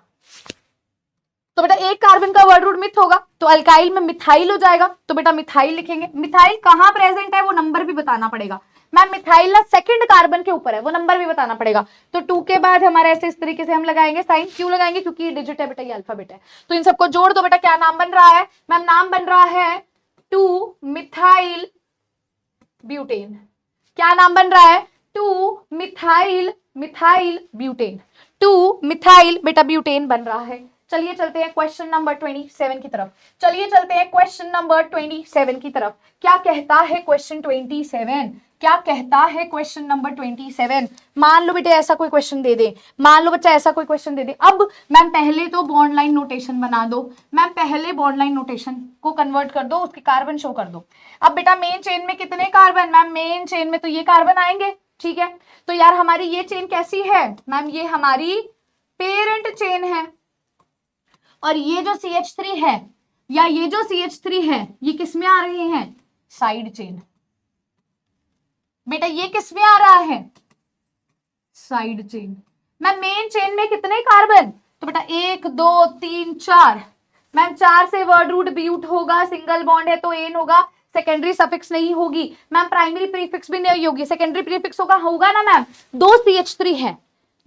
तो बेटा एक कार्बन का वर्ड रूट मिथ होगा तो अल्काइल में मिथाइल हो जाएगा, तो बेटा मिथाइल लिखेंगे। मिथाइल कहां प्रेजेंट है वो नंबर भी बताना पड़ेगा। मैम मिथाइल ना सेकंड कार्बन के ऊपर है, वो नंबर भी बताना पड़ेगा। तो 2 के बाद हमारा ऐसे इस तरीके से हम लगाएंगे साइन, क्यों लगाएंगे, क्योंकि ये डिजिट है बेटा, ये अल्फाबेट है। तो इन सबको जोड़ दो बेटा, क्या नाम बन रहा है मैम, नाम बन रहा है 2 मिथाइल ब्यूटेन। क्या नाम बन रहा है, 2 मिथाइल ब्यूटेन, 2 मिथाइल बेटा ब्यूटेन बन रहा है। चलिए चलते हैं क्वेश्चन नंबर 27 की तरफ। चलिए चलते हैं क्वेश्चन नंबर 27 की तरफ। क्या कहता है क्वेश्चन 27, क्या कहता है क्वेश्चन नंबर 27। मान लो बेटे ऐसा कोई क्वेश्चन दे दे, मान लो बच्चा ऐसा कोई क्वेश्चन दे दे। अब मैम पहले तो बॉन्ड लाइन नोटेशन बना दो, मैम पहले बॉन्ड लाइन नोटेशन को कन्वर्ट कर दो, उसके कार्बन शो कर दो। अब बेटा मेन चेन में कितने कार्बन, मैम मेन चेन में तो ये कार्बन आएंगे, ठीक है। तो यार हमारी ये चेन कैसी है मैम, ये हमारी पेरेंट चेन है, और ये जो CH3 है या ये जो CH3 है ये किस में आ रहे हैं, साइड चेन। बेटा ये किस में आ रहा है, side chain. Ma'am main chain में कितने कार्बन, तो बेटा 1 2 3 4। मैम 4 से वर्ड रूट ब्यूट होगा, सिंगल बॉन्ड है तो एन होगा, सेकेंडरी सफिक्स नहीं होगी। मैम प्राइमरी प्रीफिक्स भी नहीं होगी, सेकेंडरी प्रीफिक्स होगा ना मैम। 2 CH3 है,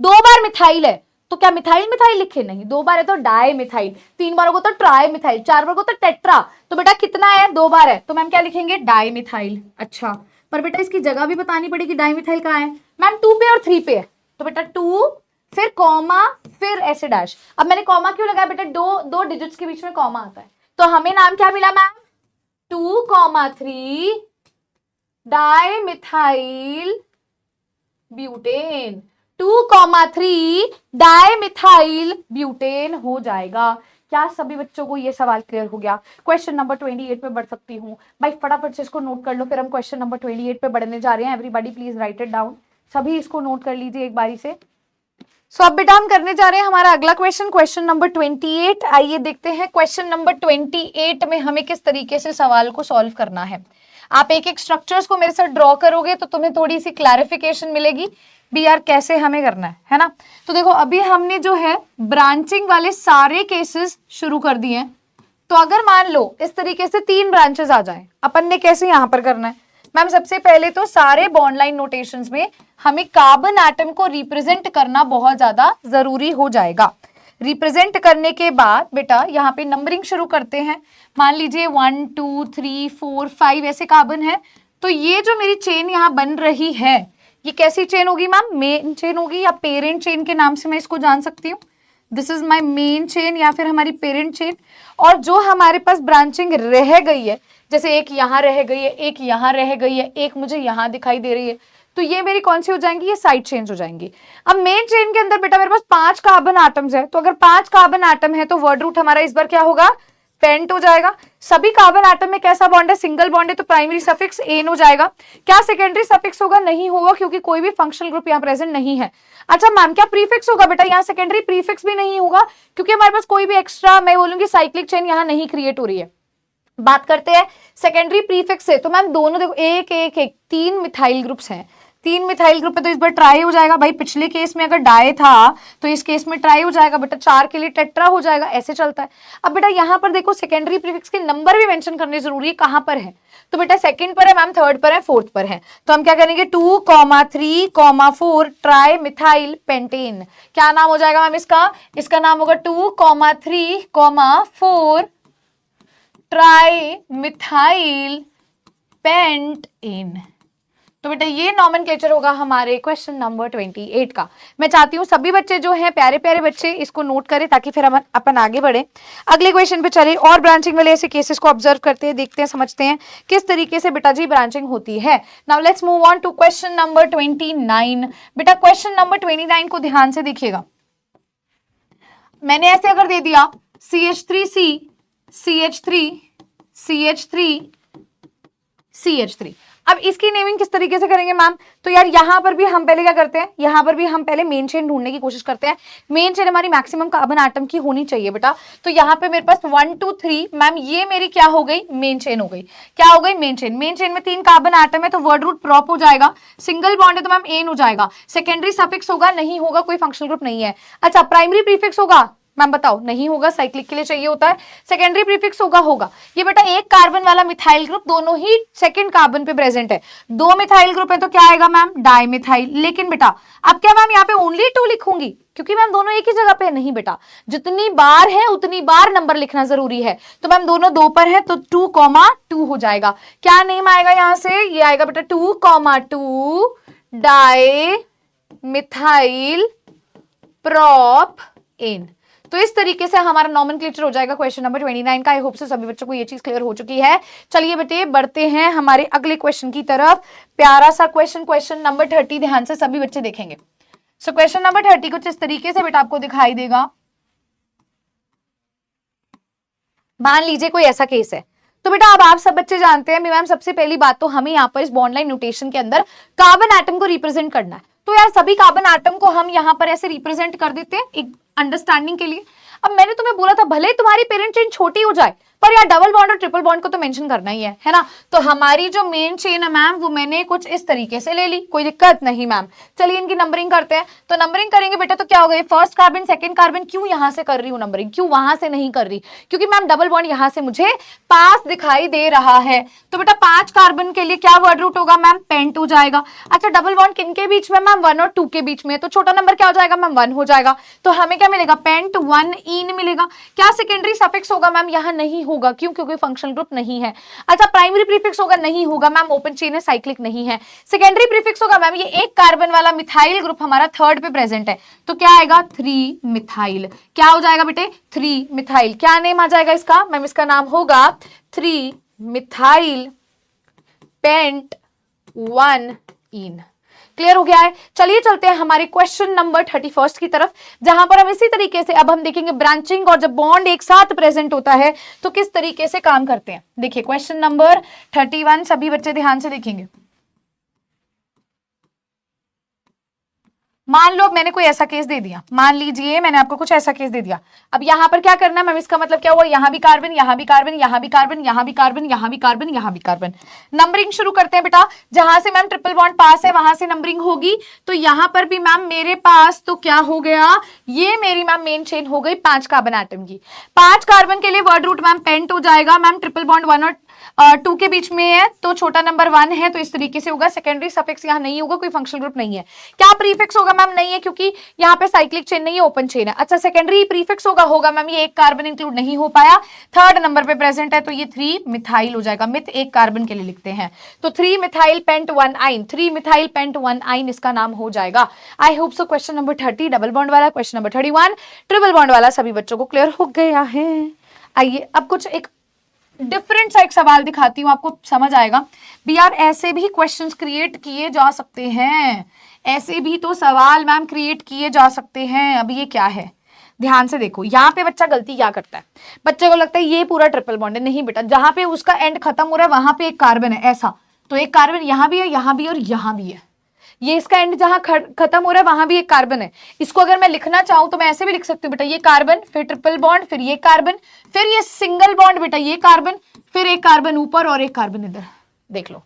2 बार मिथाइल है, तो क्या मिथाइल मिथाइल लिखे, नहीं। 2 बार है तो डाई मिथाइल, 3 बार होगा तो ट्राई मिथाइल, 4 बार होगा तो टेट्रा। तो बेटा कितना है, 2 बार है, तो मैम क्या लिखेंगे, डाई मिथाइल। अच्छा पर बेटा इसकी जगह भी बतानी पड़ेगी, डाई मिथाइल कहाँ है मैम, 2 पे और 3 पे है। तो बेटा 2 फिर कॉमा फिर ऐसे डैश। अब मैंने कॉमा क्यों लगाया बेटा, दो डिजिट्स के बीच में कॉमा आता है, तो हमें नाम क्या मिला ma'am, 2,3 di methyl butane. 2,3 di methyl butane हो जाएगा। क्या सभी बच्चों को ये सवाल क्लियर हो गया। क्वेश्चन नंबर 28 पे बढ़ सकती हूँ भाई, फटाफट से इसको नोट कर लो, फिर हम क्वेश्चन नंबर 28 पे बढ़ने जा रहे हैं। Everybody please right it down, सभी इसको नोट कर लीजिए एक बारी से। सो अब बेटा हम करने जा रहे हैं हमारा अगला क्वेश्चन, क्वेश्चन नंबर 28। आइए देखते हैं क्वेश्चन नंबर 28 में हमें किस तरीके से सवाल को सॉल्व करना है। आप एक एक स्ट्रक्चर्स को मेरे साथ ड्रॉ करोगे तो तुम्हें थोड़ी सी क्लैरिफिकेशन मिलेगी भी यार कैसे हमें करना है ना। तो देखो अभी हमने जो है ब्रांचिंग वाले सारे केसेस शुरू कर दिए हैं। तो अगर मान लो इस तरीके से 3 ब्रांचेस आ जाएं, अपन ने कैसे यहां पर करना है मैम, सबसे पहले तो सारे बॉन्ड लाइन नोटेशंस में हमें कार्बन एटम को रिप्रेजेंट करना बहुत ज्यादा जरूरी हो जाएगा। रिप्रेजेंट करने के बाद बेटा यहाँ पे नंबरिंग शुरू करते हैं। मान लीजिए 1 2 3 4 5 ऐसे कार्बन है, तो ये जो मेरी चेन यहाँ बन रही है, ये कैसी चेन होगी मैम? मेन चेन होगी, या पेरेंट चेन के नाम से मैं इसको जान सकती हूँ। This is my main chain या फिर हमारी पेरेंट चेन। और जो हमारे पास ब्रांचिंग रह गई है, जैसे एक यहाँ रह गई है, एक यहाँ रह गई है, एक मुझे यहाँ दिखाई दे रही है, तो ये मेरी कौन सी हो जाएंगी? ये साइड चेन्स हो जाएंगी। अब मेन चेन के अंदर बेटा मेरे पास 5 कार्बन आटम्स है, तो अगर 5 कार्बन आटम है तो वर्ड रूट हमारा इस बार क्या होगा? पेंट हो जाएगा। सभी कार्बन आटम में कैसा बॉन्ड है? सिंगल बॉन्ड है, तो प्राइमरी सफिक्स एन हो जाएगा। क्या सेकेंडरी सफिक्स होगा? नहीं होगा, क्योंकि कोई भी फंक्शनल ग्रुप यहाँ प्रेजेंट नहीं है। अच्छा मैम, क्या प्रीफिक्स होगा? बेटा यहाँ सेकेंडरी प्रीफिक्स भी नहीं होगा, क्योंकि हमारे पास कोई भी एक्स्ट्रा, मैं बोलूंगी साइक्लिक चेन यहाँ नहीं क्रिएट हो रही है। बात करते हैं सेकेंडरी प्रीफिक्स से, तो मैम दोनों देखो, एक एक एक 3 मिथाइल ग्रुप्स हैं, 3 मिथाइल ग्रुप है, तो इस बार ट्राई हो जाएगा। भाई पिछले केस में अगर डाई था तो इस केस में ट्राई हो जाएगा बेटा, 4 के लिए टेट्रा हो जाएगा, ऐसे चलता है। अब बेटा यहाँ पर देखो सेकेंडरी प्रीफिक्स के नंबर भी मेंशन करने जरूरी है, कहां पर है? तो बेटा सेकंड पर है मैम, थर्ड पर है, फोर्थ पर है, तो हम क्या करेंगे? 2, 3, 4 ट्राई मिथाइल पेंटेन। क्या नाम हो जाएगा मैम इसका? इसका नाम होगा 2, 3, 4 ट्राई मिथाइल पेंटेन। तो बेटा ये नॉमेनक्लेचर होगा हमारे क्वेश्चन नंबर 28 का। मैं चाहती हूँ सभी बच्चे जो हैं, प्यारे प्यारे बच्चे, इसको नोट करें ताकि फिर हम अपन आगे बढ़े, अगले क्वेश्चन पे चले और ब्रांचिंग वाले ऐसे केसेस को ऑब्जर्व करते हैं, देखते हैं, समझते हैं किस तरीके से बेटा जी ब्रांचिंग होती है। Now let's move on to question number 29। बेटा क्वेश्चन नंबर 29 को ध्यान से देखिएगा। मैंने ऐसे अगर दे दिया CH3C CH3 CH3 CH3, अब इसकी नेमिंग किस तरीके से करेंगे मैम? तो यार यहां पर भी हम पहले क्या करते हैं? यहां पर भी हम पहले मेन चेन ढूंढने की कोशिश करते हैं। मेन चेन हमारी मैक्सिमम कार्बन आटम की होनी चाहिए बेटा, तो यहाँ पे मेरे पास 1 2 3 मैम, ये मेरी क्या हो गई? मेन चेन हो गई। क्या हो गई? Main chain. मेन चेन में 3 कार्बन आटम है, तो वर्ड रूट प्रॉप हो जाएगा। सिंगल बॉन्ड है तो मैम एन हो जाएगा। सेकेंडरी सफिक्स होगा? नहीं होगा, कोई फंक्शनल ग्रुप नहीं है। अच्छा प्राइमरी प्रीफिक्स होगा? मैम बताओ, नहीं होगा, साइक्लिक के लिए चाहिए होता है। सेकेंडरी प्रीफिक्स होगा? होगा। ये बेटा एक कार्बन वाला मिथाइल ग्रुप दोनों ही सेकंड कार्बन पे प्रेजेंट है। 2 मिथाइल ग्रुप है तो क्या आएगा मैम? Di methyl. लेकिन बेटा अब क्या मैम यहाँ पे ओनली 2 लिखूंगी, क्योंकि मैम दोनों एक ही जगह पे नहीं बेटा, जितनी बार है उतनी बार नंबर लिखना जरूरी है। तो मैम दोनों 2 पर है, तो 2, 2 हो जाएगा। क्या नेम आएगा यहाँ से? ये आएगा बेटा 2, 2 डाई मिथाइल प्रॉप एन। तो इस तरीके से हमारा नॉमेनक्लेचर हो जाएगा क्वेश्चन नंबर 29 का। आई होप से सभी बच्चों को ये चीज क्लियर हो चुकी है। चलिए बेटे बढ़ते हैं हमारे अगले क्वेश्चन की तरफ। प्यारा सा क्वेश्चन, क्वेश्चन नंबर 30, ध्यान से सभी बच्चे देखेंगे। सो क्वेश्चन नंबर 30 कुछ इस तरीके से बेटा आपको दिखाई देगा। मान लीजिए कोई ऐसा केस है, तो बेटा अब आप सब बच्चे जानते हैं मैम, सबसे पहली बात तो हमें यहाँ पर इस बॉन्ड लाइन नोटेशन के अंदर कार्बन एटम को रिप्रेजेंट करना है। तो यार सभी कार्बन एटम को हम यहाँ पर ऐसे रिप्रेजेंट कर देते हैं एक अंडरस्टैंडिंग के लिए। अब मैंने तुम्हें बोला था भले तुम्हारी पेरेंट चेन छोटी हो जाए, पर यार डबल बॉन्ड और ट्रिपल बॉन्ड को तो मेंशन करना ही है ना। तो हमारी जो मेन चेन है मैम, वो मैंने कुछ इस तरीके से ले ली, कोई दिक्कत नहीं मैम। चलिए इनकी नंबरिंग करते हैं। तो नंबरिंग करेंगे बेटा तो क्या हो गया? First carbon, second carbon. क्यों यहां से कर रही हूँ नंबरिंग, क्यों वहां से नहीं कर रही? क्योंकि मैम डबल बॉन्ड यहां से मुझे पास दिखाई दे रहा है। तो बेटा 5 कार्बन के लिए क्या वर्ड रूट होगा मैम? पेंट हो जाएगा। अच्छा डबल बॉन्ड किन के बीच में मैम? 1 और 2 के बीच में, तो छोटा नंबर क्या हो जाएगा मैम? 1 हो जाएगा। तो हमें क्या मिलेगा? पेंट 1 इन मिलेगा। क्या सेकेंडरी सफिक्स होगा मैम? यहां नहीं होगा, क्यों? क्योंकि फंक्शनल ग्रुप नहीं है। अच्छा प्राइमरी प्रीफिक्स होगा? नहीं होगा मैम, ओपन चेन है, साइक्लिक नहीं है। सेकेंडरी प्रीफिक्स होगा मैम, ये एक कार्बन वाला मिथाइल ग्रुप हमारा थर्ड पे प्रेजेंट है, तो क्या आएगा? 3 मिथाइल। क्या हो जाएगा बेटे? 3 मिथाइल। क्या नेम आ जाएगा इसका मैम? इसका नाम होगा 3 मिथाइल पेंट 1 इन। क्लियर हो गया है? चलिए चलते हैं हमारे क्वेश्चन नंबर 31 की तरफ, जहां पर हम इसी तरीके से अब हम देखेंगे ब्रांचिंग और जब बॉन्ड एक साथ प्रेजेंट होता है तो किस तरीके से काम करते हैं। देखिए क्वेश्चन नंबर 31 सभी बच्चे ध्यान से देखेंगे। मान लो मैंने कोई ऐसा केस दे दिया, मान लीजिए मैंने आपको कुछ ऐसा केस दे दिया। अब यहां पर क्या करना है मैम? इसका मतलब क्या हुआ? यहां भी कार्बन, यहां भी कार्बन, यहां भी कार्बन, यहां भी कार्बन, यहां भी कार्बन, यहां भी कार्बन। नंबरिंग शुरू करते हैं बेटा। जहां से मैम ट्रिपल बॉन्ड पास है वहां से नंबरिंग होगी। तो यहां पर भी मैम मेरे पास तो क्या हो गया? ये मेरी मैम मेन चेन हो गई 5 कार्बन एटम की। 5 कार्बन के लिए वर्ड रूट मैम पेंट हो जाएगा। मैम ट्रिपल बॉन्ड 1 और टू के बीच में है तो छोटा नंबर 1 है, तो इस तरीके से होगा। सेकेंडरी सफिक्स यहाँ नहीं होगा, कोई फंक्शनल ग्रुप नहीं है। क्या प्रीफिक्स होगा मैम? नहीं है, क्योंकि यहाँ पे साइक्लिक चेन नहीं है, ओपन चेन है। अच्छा, सेकेंडरी प्रीफिक्स होगा मैम, ये एक कार्बन इंक्लूड नहीं हो पाया, थर्ड नंबर पे प्रेजेंट है, तो ये 3 मिथाइल हो जाएगा। मिथ एक कार्बन के लिए लिखते हैं, तो 3 मिथाइल पेंट 1 आइन, 3 मिथाइल पेंट 1 आइन इसका नाम हो जाएगा। I hope so question number 30 double bond वाला, क्वेश्चन नंबर 31 ट्रिपल बॉन्ड वाला सभी बच्चों को क्लियर हो गया है। आइए अब कुछ एक डिफरेंट सा एक सवाल दिखाती हूँ, आपको समझ आएगा भी यार ऐसे भी क्वेश्चंस क्रिएट किए जा सकते हैं, ऐसे भी तो सवाल मैम क्रिएट किए जा सकते हैं। अब ये क्या है, ध्यान से देखो। यहाँ पे बच्चा गलती क्या करता है, बच्चे को लगता है ये पूरा ट्रिपल बॉन्ड है। नहीं बेटा, जहां पे उसका एंड खत्म हो रहा है वहां पे एक कार्बन है ऐसा, तो एक कार्बन यहाँ भी है, यहाँ भी और यहाँ भी है। ये इसका एंड जहां खत्म हो रहा है वहां भी एक कार्बन है। इसको अगर मैं लिखना चाहूं तो मैं ऐसे भी लिख सकती हूँ बेटा, ये कार्बन, फिर ट्रिपल बॉन्ड, फिर ये कार्बन, फिर ये सिंगल बॉन्ड बेटा, ये कार्बन, फिर एक कार्बन ऊपर और एक कार्बन इधर। देख लो,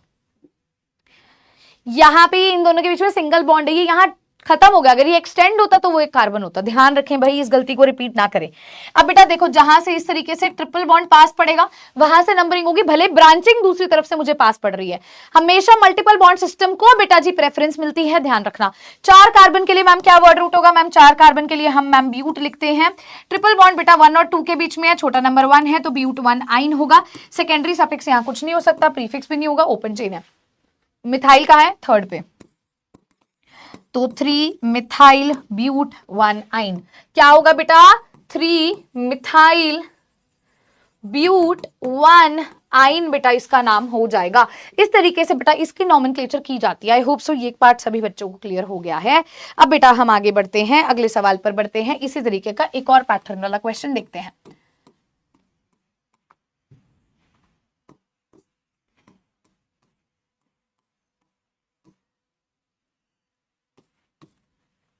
यहां पे इन दोनों के बीच में सिंगल बॉन्ड है, ये यहां खत्म हो गया। अगर ये एक्सटेंड होता तो वो एक कार्बन होता। ध्यान रखें भाई, इस गलती को रिपीट ना करें। अब बेटा देखो, जहां से इस तरीके से ट्रिपल बॉन्ड पास पड़ेगा वहां से नंबरिंग होगी, भले ब्रांचिंग दूसरी तरफ से मुझे पास पड़ रही है। हमेशा मल्टीपल बॉन्ड सिस्टम को बेटा जी प्रेफरेंस मिलती है, ध्यान रखना। 4 कार्बन के लिए मैम क्या वर्ड रूट होगा? मैम 4 कार्बन के लिए हम मैम ब्यूट लिखते हैं। ट्रिपल बॉन्ड बेटा 1 और 2 के बीच में है, छोटा नंबर 1 है तो ब्यूट 1 आइन होगा। सेकेंडरी सफिक्स यहाँ कुछ नहीं हो सकता, प्रीफिक्स भी नहीं होगा, ओपन चेन है। मिथाइल कहाँ है? थर्ड पे, तो 3 मिथाइल ब्यूट 1 आइन। क्या होगा बेटा? 3 मिथाइल ब्यूट 1 आइन बेटा इसका नाम हो जाएगा। इस तरीके से बेटा इसकी नॉमेनक्लेचर की जाती है। आई होप सो ये पार्ट सभी बच्चों को क्लियर हो गया है। अब बेटा हम आगे बढ़ते हैं, अगले सवाल पर बढ़ते हैं। इसी तरीके का एक और पैटर्न वाला क्वेश्चन देखते हैं।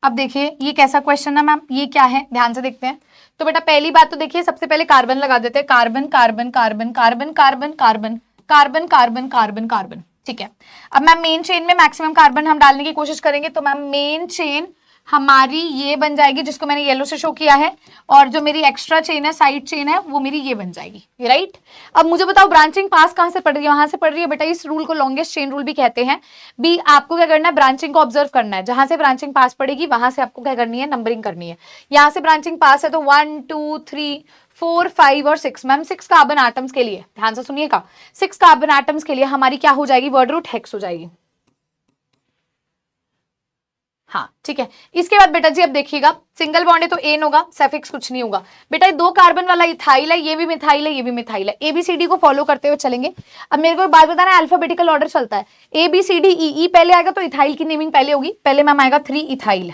अब देखिए ये कैसा क्वेश्चन है मैम, ये क्या है, ध्यान से देखते हैं। तो बेटा पहली बात तो देखिए, सबसे पहले कार्बन लगा देते हैं। Carbon carbon carbon carbon carbon carbon carbon carbon carbon carbon, ठीक है। अब मैम मेन चेन में मैक्सिमम कार्बन हम डालने की कोशिश करेंगे, तो मैम मेन चेन हमारी ये बन जाएगी, जिसको मैंने येलो से शो किया है, और जो मेरी एक्स्ट्रा चेन है, साइड चेन है, वो मेरी ये बन जाएगी, राइट। अब मुझे बताओ ब्रांचिंग पास कहां से पड़ रही है? वहां से पड़ रही है बेटा। इस रूल को लॉन्गेस्ट चेन रूल भी कहते हैं। भी आपको क्या करना है, ब्रांचिंग को ऑब्जर्व करना है। जहां से ब्रांचिंग पास पड़ेगी वहां से आपको क्या करनी है, नंबरिंग करनी है। यहाँ से ब्रांचिंग पास है तो 1 2 3 4 5 और 6, मैम 6 कार्बन एटम्स के लिए, ध्यान से सुनिएगा, 6 कार्बन एटम्स के लिए हमारी क्या हो जाएगी, वर्ड रूट हेक्स हो जाएगी। हाँ ठीक है। इसके बाद बेटा जी अब देखिएगा, सिंगल बॉन्ड है तो एन होगा, सफिक्स कुछ नहीं होगा। बेटा ये 2 कार्बन वाला इथाइल है, ये भी मिथाइल है, ये भी मिथाइल है। एबीसीडी को फॉलो करते हुए चलेंगे। अब मेरे को एक बात बताना, अल्फाबेटिकल ऑर्डर चलता है, एबीसीडी ई पहले आएगा तो इथाइल की नेमिंग पहले होगी। पहले मैम आएगा 3 इथाइल,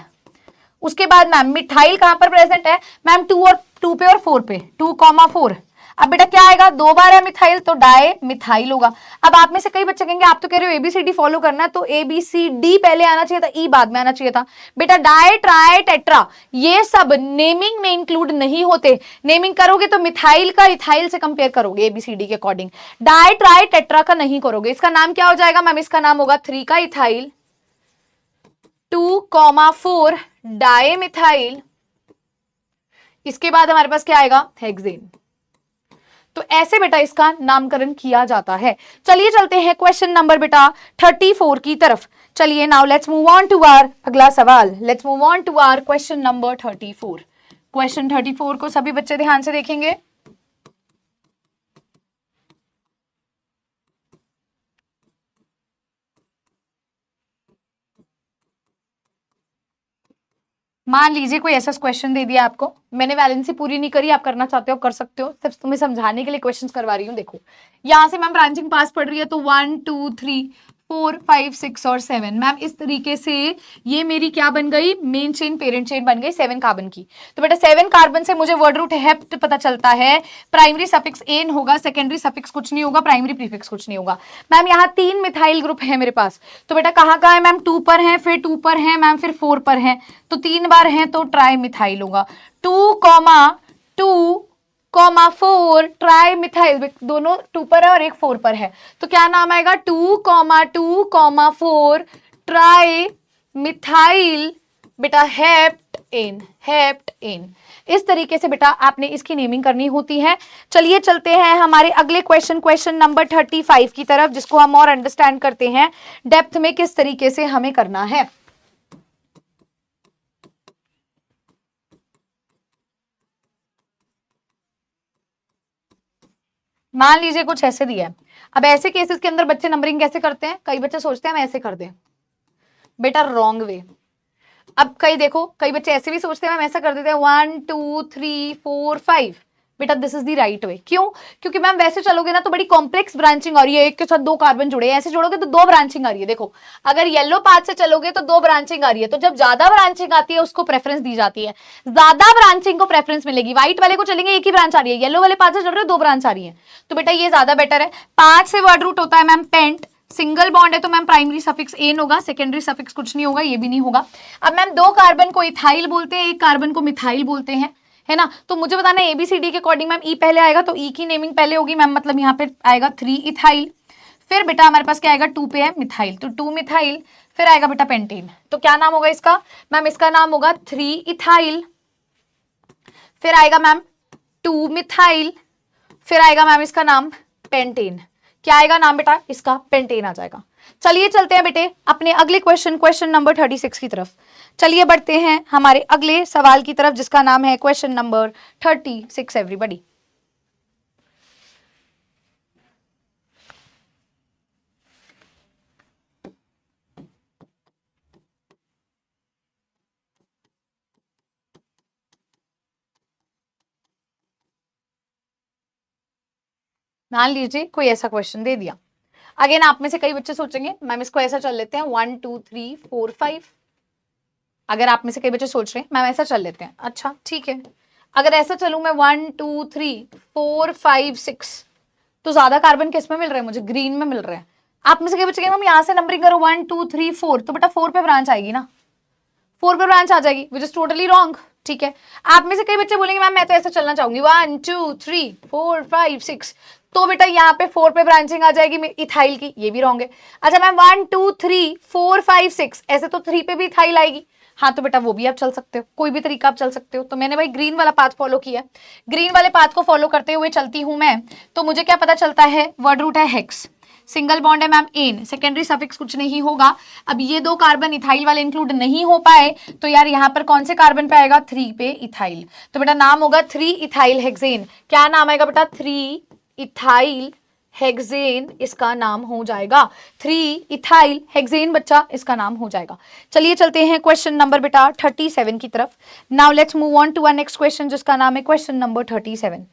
उसके बाद मैम मिथाइल कहां पर प्रेजेंट है मैम, 2 पे और 4 पे, 2,4। अब बेटा क्या आएगा, 2 बार है मिथाइल तो डाई मिथाइल होगा। अब आप में से कई बच्चे कहेंगे आप तो कह रहे हो एबीसीडी फॉलो करना है, तो एबीसीडी पहले आना चाहिए था, ई बाद में आना चाहिए था। बेटा डाई ट्राई टेट्रा ये सब नेमिंग में इंक्लूड नहीं होते। नेमिंग करोगे तो मिथाइल का इथाइल से कंपेयर करोगे एबीसीडी के अकॉर्डिंग, डाई ट्राई टेट्रा का नहीं करोगे। इसका नाम क्या हो जाएगा मैम, इसका नाम होगा 3 का इथाइल, 2,4 डाई मिथाइल, इसके बाद हमारे पास क्या आएगा, हेक्सेन। तो ऐसे बेटा इसका नामकरण किया जाता है। चलिए चलते हैं क्वेश्चन नंबर बेटा 34 की तरफ। चलिए now let's move on to our अगला सवाल। Let's move on to our question number 34। Question 34 को सभी बच्चे ध्यान से देखेंगे। मान लीजिए कोई ऐसा क्वेश्चन दे दिया आपको, मैंने वैलेंसी पूरी नहीं करी, आप करना चाहते हो आप कर सकते हो, सिर्फ तुम्हें समझाने के लिए क्वेश्चंस करवा रही हूँ। देखो यहाँ से मैम ब्रांचिंग पास पड़ रही है तो 1 2 3 4 5 6 और 7, मैम इस तरीके से ये मेरी क्या बन गई, मेन चेन पेरेंट चेन बन गई 7 कार्बन की। तो बेटा 7 कार्बन से मुझे वर्ड रूट हेप्ट पता चलता है, प्राइमरी सफिक्स एन होगा, सेकेंडरी सफिक्स कुछ नहीं होगा, प्राइमरी प्रीफिक्स कुछ नहीं होगा। मैम यहाँ 3 मिथाइल ग्रुप है मेरे पास, तो बेटा कहाँ कहाँ है मैम, 2 पर है, फिर 2 पर है मैम, फिर 4 पर है, तो 3 बार है तो ट्राई मिथाइल होगा। 2,4 ट्राई मिथाइल, दोनों 2 पर है और एक 4 पर है, तो क्या नाम आएगा 2,4 ट्राई मिथाइल बेटा हेप्ट एन, हेप्ट एन। इस तरीके से बेटा आपने इसकी नेमिंग करनी होती है। चलिए चलते हैं हमारे अगले क्वेश्चन, क्वेश्चन नंबर 35 की तरफ, जिसको हम और अंडरस्टैंड करते हैं डेप्थ में किस तरीके से हमें करना है। मान लीजिए कुछ ऐसे दिया है। अब ऐसे केसेस के अंदर बच्चे नंबरिंग कैसे करते हैं, कई बच्चे सोचते हैं हम ऐसे कर दें, बेटा रॉन्ग वे। अब कई देखो, कई बच्चे ऐसे भी सोचते हैं हम ऐसा कर देते हैं 1 2 3 4 5, बेटा this is the right way. क्यों? क्योंकि मैम वैसे चलोगे ना तो बड़ी कॉम्प्लेक्स ब्रांचिंग आ रही है, एक के साथ दो कार्बन जुड़े हैं, ऐसे जोड़ोगे तो दो ब्रांचिंग आ रही है। देखो अगर येलो पाथ से चलोगे तो दो ब्रांचिंग आ रही है, तो जब ज्यादा ब्रांचिंग आती है उसको प्रेफरेंस दी जाती है, ज्यादा ब्रांचिंग को प्रेफरेंस मिलेगी। व्हाइट वाले को चलेंगे एक ही ब्रांच आ रही है, येलो वाले पाथ से चल रहे हो दो ब्रांच आ रही है, तो बेटा ये ज्यादा बेटर है। 5 से वर्ड रूट होता है मैम पेंट, सिंगल बॉन्ड है तो मैम प्राइमरी सफिक्स एन होगा, सेकेंडरी सफिक्स कुछ नहीं होगा, ये भी नहीं होगा। अब मैम दो कार्बन को इथाइल बोलते हैं, एक कार्बन को मिथाइल बोलते हैं, है ना। तो मुझे बताना है एबीसीडी के अकॉर्डिंग मैम ई पहले आएगा, तो ई की नेमिंग पहले होगी मैम, मतलब यहाँ पे आएगा 3 इथाइल, फिर बेटा हमारे पास क्या आएगा 2 पे है मिथाइल, तो 2 मिथाइल, फिर आएगा बेटा पेंटेन। तो क्या नाम होगा इसका मैम, इसका नाम होगा 3 इथाइल, फिर आएगा मैम 2 मिथाइल, फिर आएगा मैम इसका नाम पेंटेन। क्या आएगा नाम बेटा इसका, पेंटेन आ जाएगा। चलिए चलते हैं बेटे अपने अगले क्वेश्चन, क्वेश्चन नंबर 36 की तरफ। चलिए बढ़ते हैं हमारे अगले सवाल की तरफ, जिसका नाम है क्वेश्चन नंबर 36 एवरीबॉडी। मान लीजिए कोई ऐसा क्वेश्चन दे दिया, अगेन आप में से कई बच्चे सोचेंगे मैम इसको ऐसा चल लेते हैं 1 2 3 4 5। अगर आप में से कई बच्चे सोच रहे हैं मैम ऐसा चल लेते हैं, अच्छा ठीक है। अगर ऐसा चलूं मैं 1 2 3 4 5 6, तो ज्यादा कार्बन किस में मिल रहे हैं मुझे, ग्रीन में मिल रहे हैं। आप में से कई बच्चे कहेंगे मैम यहाँ से नंबरिंग करो 1 2 3 4, तो बेटा 4 पे ब्रांच आएगी ना, 4 पे ब्रांच आ जाएगी, विच इज टोटली रॉन्ग। ठीक है, आप में से कई बच्चे बोलेंगे मैम मैं तो ऐसा चलना चाहूंगी 1 2 3 4 5 6, तो बेटा यहाँ पे 4 पे ब्रांचिंग आ जाएगी इथाइल की, ये भी रॉन्ग है। अच्छा मैम 1 2 3 4 5 6, ऐसे तो 3 पे भी इथाइल आएगी, हाँ तो बेटा वो भी आप चल सकते हो, कोई भी तरीका आप चल सकते हो। तो मैंने भाई ग्रीन वाला पाथ फॉलो किया, ग्रीन वाले पाथ को फॉलो करते हुए चलती हूं मैं, तो मुझे क्या पता चलता है, वर्ड रूट है हेक्स, सिंगल बॉन्ड है मैम एन, सेकेंडरी सफिक्स कुछ नहीं होगा। अब ये दो कार्बन इथाइल वाले इंक्लूड नहीं हो पाए, तो यार यहाँ पर कौन से कार्बन पे आएगा, 3 पे इथाइल, तो बेटा नाम होगा 3 इथाइल हेक्सेन। क्या नाम आएगा बेटा, 3 इथाइल हेक्सेन इसका नाम हो जाएगा, 3 इथाइल हेक्सेन बच्चा इसका नाम हो जाएगा। चलिए चलते हैं क्वेश्चन नंबर बेटा 37 की तरफ। Now let's move on to our next question, जिसका नाम है क्वेश्चन नंबर 37।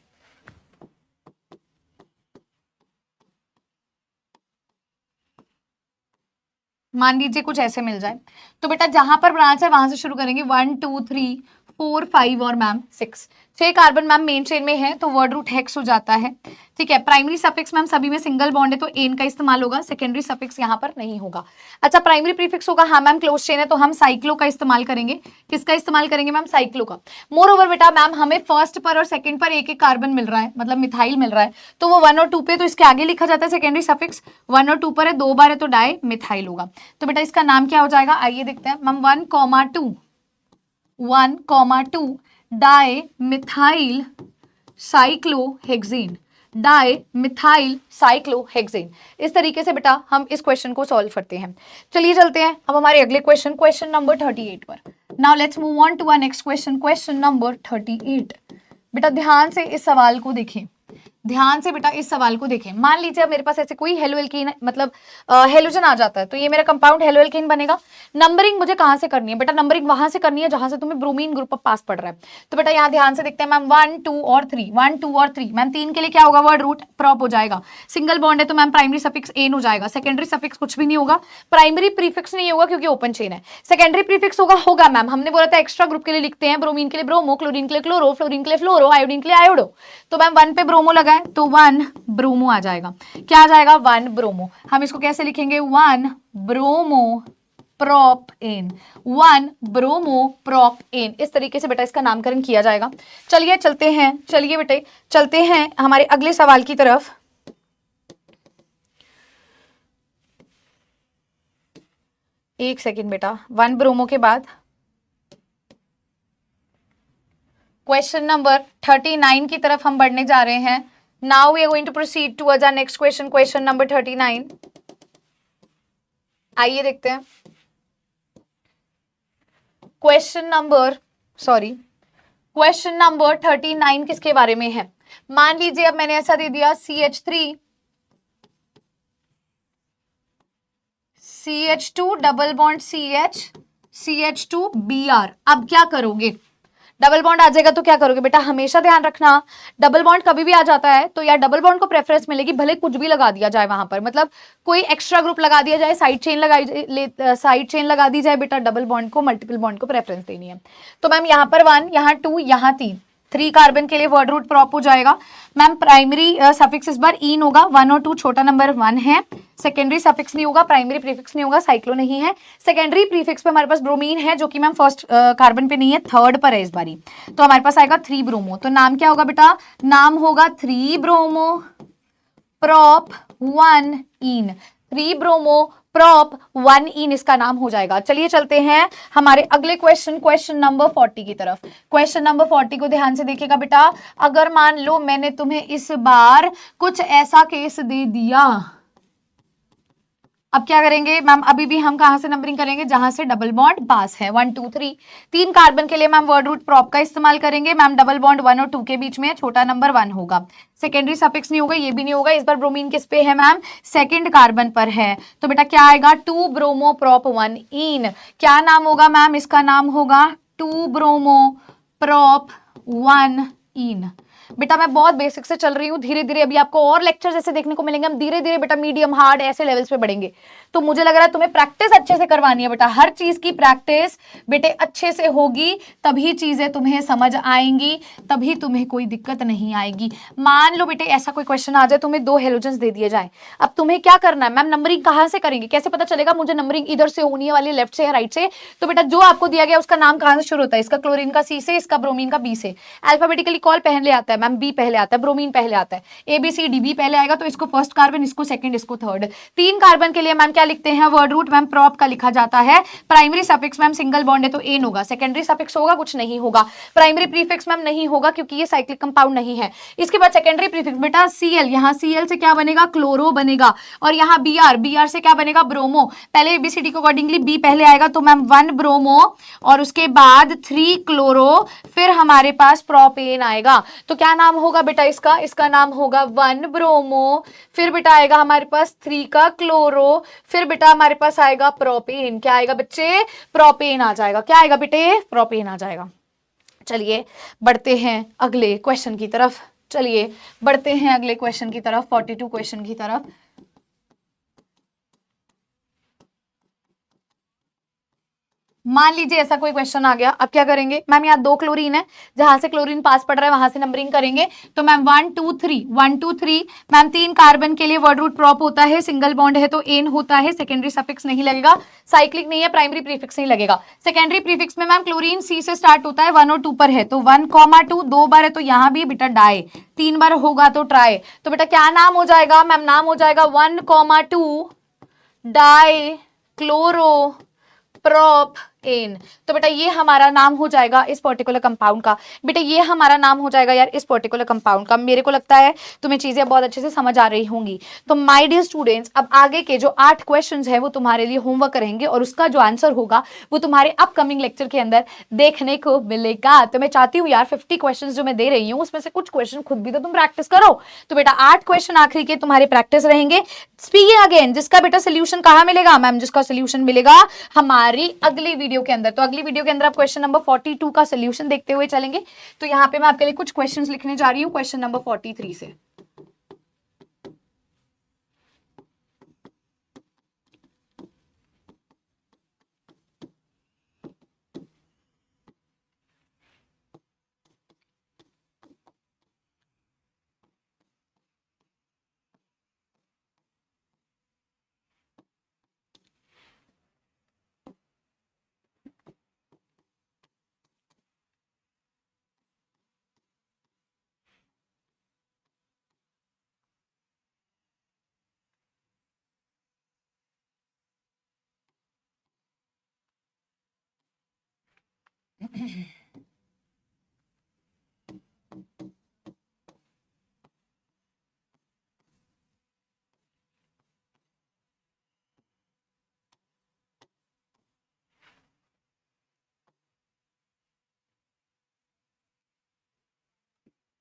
मान लीजिए कुछ ऐसे मिल जाए, तो बेटा जहां पर ब्रांच है वहां से शुरू करेंगे 1 2 3 4 5 और ma'am 6, 6 carbon ma'am main chain में है, तो वर्ड रूट हेक्स हो जाता है। ठीक है, प्राइमरी सफिक्स मैम सभी में सिंगल बॉन्ड है तो एन का इस्तेमाल होगा, सेकेंडरी सफिक्स यहाँ पर नहीं होगा। अच्छा प्राइमरी प्रीफिक्स होगा, हाँ मैम क्लोज चेन है तो हम साइक्लो का इस्तेमाल करेंगे। किसका इस्तेमाल करेंगे मैम, साइक्लो का। मोर ओवर बेटा मैम हमें फर्स्ट पर और सेकंड पर एक एक कार्बन मिल रहा है, मतलब मिथाइल मिल रहा है, तो वो 1 और 2 पे, तो इसके आगे लिखा जाता है सेकेंडरी सफिक्स, 1 और 2 पर है, 2 बार है तो डाई मिथाइल होगा। तो बेटा इसका नाम क्या हो जाएगा, आइए देखते हैं ma'am 1,2 di methyl cyclohexane, di methyl cyclohexane. इस तरीके से बेटा हम इस क्वेश्चन को सॉल्व करते हैं। चलिए चलते हैं अब हमारे अगले क्वेश्चन, क्वेश्चन नंबर 38 पर। Now let's move on to our next question, question number 38। बेटा ध्यान से इस सवाल को देखें, ध्यान से बेटा इस सवाल को देखें। मान लीजिए अब मेरे पास ऐसे कोई हेलो एल्कीन मतलब हेलोजन आ जाता है, तो ये मेरा कंपाउंड हेलो एल्कीन बनेगा। नंबरिंग मुझे कहां से करनी है बेटा, नंबरिंग वहां से करनी है जहां से तुम्हें ब्रोमीन ग्रुप ऑफ पास पड़ रहा है। तो बेटा यहाँ ध्यान से देखते हैं मैम 1 2 और 3, 1 2 और 3, मैम 3 के लिए क्या होगा, वर्ड रूट प्रॉप हो जाएगा। सिंगल बॉन्ड है तो मैम प्राइमरी सफिक्स एन हो जाएगा, सेकेंडरी सफिक्स कुछ भी नहीं होगा, प्राइमरी प्रीफिक्स नहीं होगा क्योंकि ओपन चेन है। सेकेंडरी प्रीफिक्स होगा मैम, हमने बोला था एक्स्ट्रा ग्रुप के लिए लिखते हैं, ब्रोमीन के लिए ब्रोमो, क्लोरीन के लिए क्लोरो, फ्लोरीन के लिए फ्लोरो, आयोडीन के लिए आयोडो। तो मैम 1 पे ब्रोमो लगा है तो 1 ब्रोमो आ जाएगा। क्या आ जाएगा, 1 ब्रोमो। हम इसको कैसे लिखेंगे, 1 bromo propane, 1 bromo propane. इस तरीके से बेटा इसका नामकरण किया जाएगा। चलिए चलते हैं, चलिए बेटे चलते हैं हमारे अगले सवाल की तरफ। एक सेकेंड बेटा, 1 ब्रोमो के बाद क्वेश्चन नंबर 39 की तरफ हम बढ़ने जा रहे हैं। Now we are going to proceed towards our next question, question number 39। आइए देखते हैं क्वेश्चन नंबर 39 किसके बारे में है। मान लीजिए अब मैंने ऐसा दे दिया CH2 डबल बॉन्ड CH2Br। अब क्या करोगे, डबल बॉन्ड आ जाएगा तो क्या करोगे बेटा, हमेशा ध्यान रखना डबल बॉन्ड कभी भी आ जाता है तो यार डबल बॉन्ड को प्रेफरेंस मिलेगी, भले कुछ भी लगा दिया जाए वहां पर, मतलब कोई एक्स्ट्रा ग्रुप लगा दिया जाए, साइड चेन लगा दी जाए बेटा, डबल बॉन्ड को, मल्टीपल बॉन्ड को प्रेफरेंस देनी है। तो मैम यहाँ पर 1, यहाँ 2, यहाँ 3 कार्बन के लिए वर्ड रूट प्रॉप हो जाएगा। मैम प्राइमरी सफिक्स इस बार इन होगा, 1 और 2 छोटा नंबर 1 है। सेकेंडरी सफिक्स नहीं होगा, प्राइमरी प्रीफिक्स नहीं होगा, साइक्लो नहीं है। सेकेंडरी प्रीफिक्स पे हमारे पास ब्रोमीन है जो कि मैम फर्स्ट कार्बन पे नहीं है, थर्ड पर है इस बारी। तो हमारे पास आएगा 3 ब्रोमो। तो नाम क्या होगा बेटा, नाम होगा 3 ब्रोमो प्रॉप 1 इन। 3 ब्रोमो प्रॉप 1 इन इसका नाम हो जाएगा। चलिए चलते हैं हमारे अगले क्वेश्चन नंबर 40 की तरफ। क्वेश्चन नंबर 40 को ध्यान से देखिएगा बेटा। अगर मान लो मैंने तुम्हें इस बार कुछ ऐसा केस दे दिया, अब क्या करेंगे मैम, अभी भी हम कहां से नंबरिंग करेंगे, जहां से डबल बॉन्ड पास है, 1 2 3। 3 कार्बन के लिए मैम वर्ड रूट प्रॉप का इस्तेमाल करेंगे। मैम डबल बॉन्ड 1 और 2 के बीच में छोटा नंबर 1 होगा। सेकेंडरी सफिक्स नहीं होगा, ये भी नहीं होगा। इस बार ब्रोमीन किस पे है मैम, सेकेंड कार्बन पर है। तो बेटा क्या आएगा, 2 ब्रोमो प्रॉप 1 इन। क्या नाम होगा मैम, इसका नाम होगा 2 ब्रोमो प्रॉप 1 इन। बेटा मैं बहुत बेसिक से चल रही हूँ, धीरे धीरे अभी आपको और लेक्चर जैसे देखने को मिलेंगे, हम धीरे धीरे बेटा मीडियम हार्ड ऐसे लेवल्स पे बढ़ेंगे। तो मुझे लग रहा है तुम्हें प्रैक्टिस अच्छे से करवानी है बेटा, हर चीज की प्रैक्टिस बेटे अच्छे से होगी, तभी चीजें तुम्हें समझ आएंगी, तभी तुम्हें कोई दिक्कत नहीं आएगी। मान लो बेटे ऐसा कोई क्वेश्चन आ जाए, तुम्हें 2 हेलोजन्स दे दिए जाए, अब तुम्हें क्या करना है, मैम नंबरिंग कहां से करेंगे, कैसे पता चलेगा मुझे नंबरिंग इधर से होनी है वाली, लेफ्ट से या राइट से। तो बेटा जो आपको दिया गया उसका नाम कहां से शुरू होता है, इसका क्लोरीन का C से, इसका ब्रोमीन का B से। अल्फाबेटिकली कॉल पहले आता है मैम, B पहले आता है, ब्रोमीन पहले आता है, ABCD B पहले आएगा, तो इसको फर्स्ट कार्बन, इसको सेकंड, इसको थर्ड। 3 कार्बन के लिए मैम क्या लिखते हैं, वर्ड रूट मैम प्रॉप का लिखा जाता है। Primary suffix ma'am single bond है तो एन होगा, सेकेंडरी सफिक्स होगा कुछ नहीं होगा, प्राइमरी प्रीफिक्स मैम नहीं होगा क्योंकि ये साइक्लिक कंपाउंड नहीं है। इसके बाद सेकेंडरी प्रीफिक्स बेटा Cl, यहाँ Cl से क्या बनेगा, क्लोरो बनेगा, और यहाँ Br से क्या बनेगा, ब्रोमो। पहले ABCD को अकॉर्डिंगली B पहले आएगा, तो मैम 1 ब्रोमो और उसके बाद 3 क्लोरो, फिर हमारे पास प्रोपेन आएगा। तो क्या नाम होगा बेटा इसका नाम होगा 1 ब्रोमो, फिर बेटा आएगा हमारे पास 3 का क्लोरो, फिर बेटा हमारे पास आएगा प्रोपेन। क्या आएगा बच्चे, प्रोपेन आ जाएगा। क्या आएगा बेटे, प्रोपेन आ जाएगा। चलिए बढ़ते हैं अगले क्वेश्चन की तरफ, 42 क्वेश्चन की तरफ। मान लीजिए ऐसा कोई क्वेश्चन आ गया, अब क्या करेंगे मैम, यहाँ 2 क्लोरीन है, जहां से क्लोरीन पास पड़ रहा है वहां से नंबरिंग करेंगे। तो मैम 1 2 3 मैम 3 कार्बन के लिए वर्ड रूट प्रॉप होता है, सिंगल बॉन्ड है तो एन होता है, सेकेंडरी सफिक्स नहीं लगेगा, साइक्लिक नहीं है, प्राइमरी प्रीफिक्स नहीं लगेगा। सेकेंडरी प्रीफिक्स में मैम क्लोरीन C से स्टार्ट होता है, 1 और 2 पर है, तो 1,2 2 बार है तो यहाँ भी बेटा डाई, 3 बार होगा तो ट्राई। तो बेटा क्या नाम हो जाएगा मैम, नाम हो जाएगा 1,2 डाई क्लोरो प्रोप एन। तो बेटा ये हमारा नाम हो जाएगा इस पर्टिकुलर कंपाउंड का, बेटा ये हमारा नाम हो जाएगा यार इस पर्टिकुलर कंपाउंड का। मेरे को लगता है तुम्हें चीजें बहुत अच्छे से समझ आ रही होंगी। तो माय डियर स्टूडेंट्स, अब आगे के जो 8 क्वेश्चंस हैं वो तुम्हारे लिए होमवर्क रहेंगे, और उसका जो आंसर होगा वो तुम्हारे अपकमिंग लेक्चर के अंदर देखने को मिलेगा। तो मैं चाहती हूँ यार 50 क्वेश्चन जो मैं दे रही हूँ उसमें से कुछ क्वेश्चन खुद भी तो तुम प्रैक्टिस करो। तो बेटा 8 क्वेश्चन आखिरी के तुम्हारे प्रैक्टिस रहेंगे। स्पीकिंग अगेन, जिसका बेटा सोल्यूशन कहां मिलेगा मैम, जिसका सोल्यूशन मिलेगा हमारी अगली वीडियो के अंदर। तो अगली वीडियो के अंदर आप क्वेश्चन नंबर 42 का सोल्यूशन देखते हुए चलेंगे। तो यहां पे मैं आपके लिए कुछ क्वेश्चंस लिखने जा रही हूं क्वेश्चन नंबर 43 से।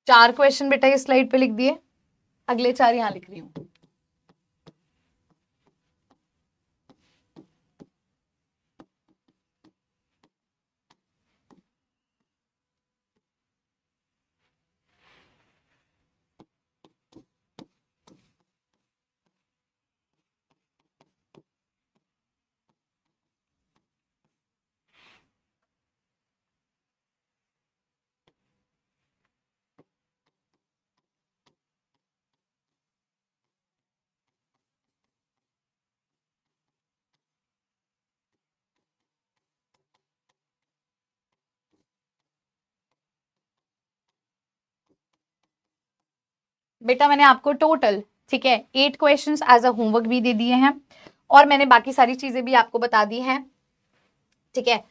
4 क्वेश्चन बेटा ये स्लाइड पे लिख दिए, अगले 4 यहां लिख रही हूँ। बेटा मैंने आपको टोटल, ठीक है, 8 क्वेश्चंस एज अ होमवर्क भी दे दिए हैं और मैंने बाकी सारी चीजें भी आपको बता दी हैं, ठीक है।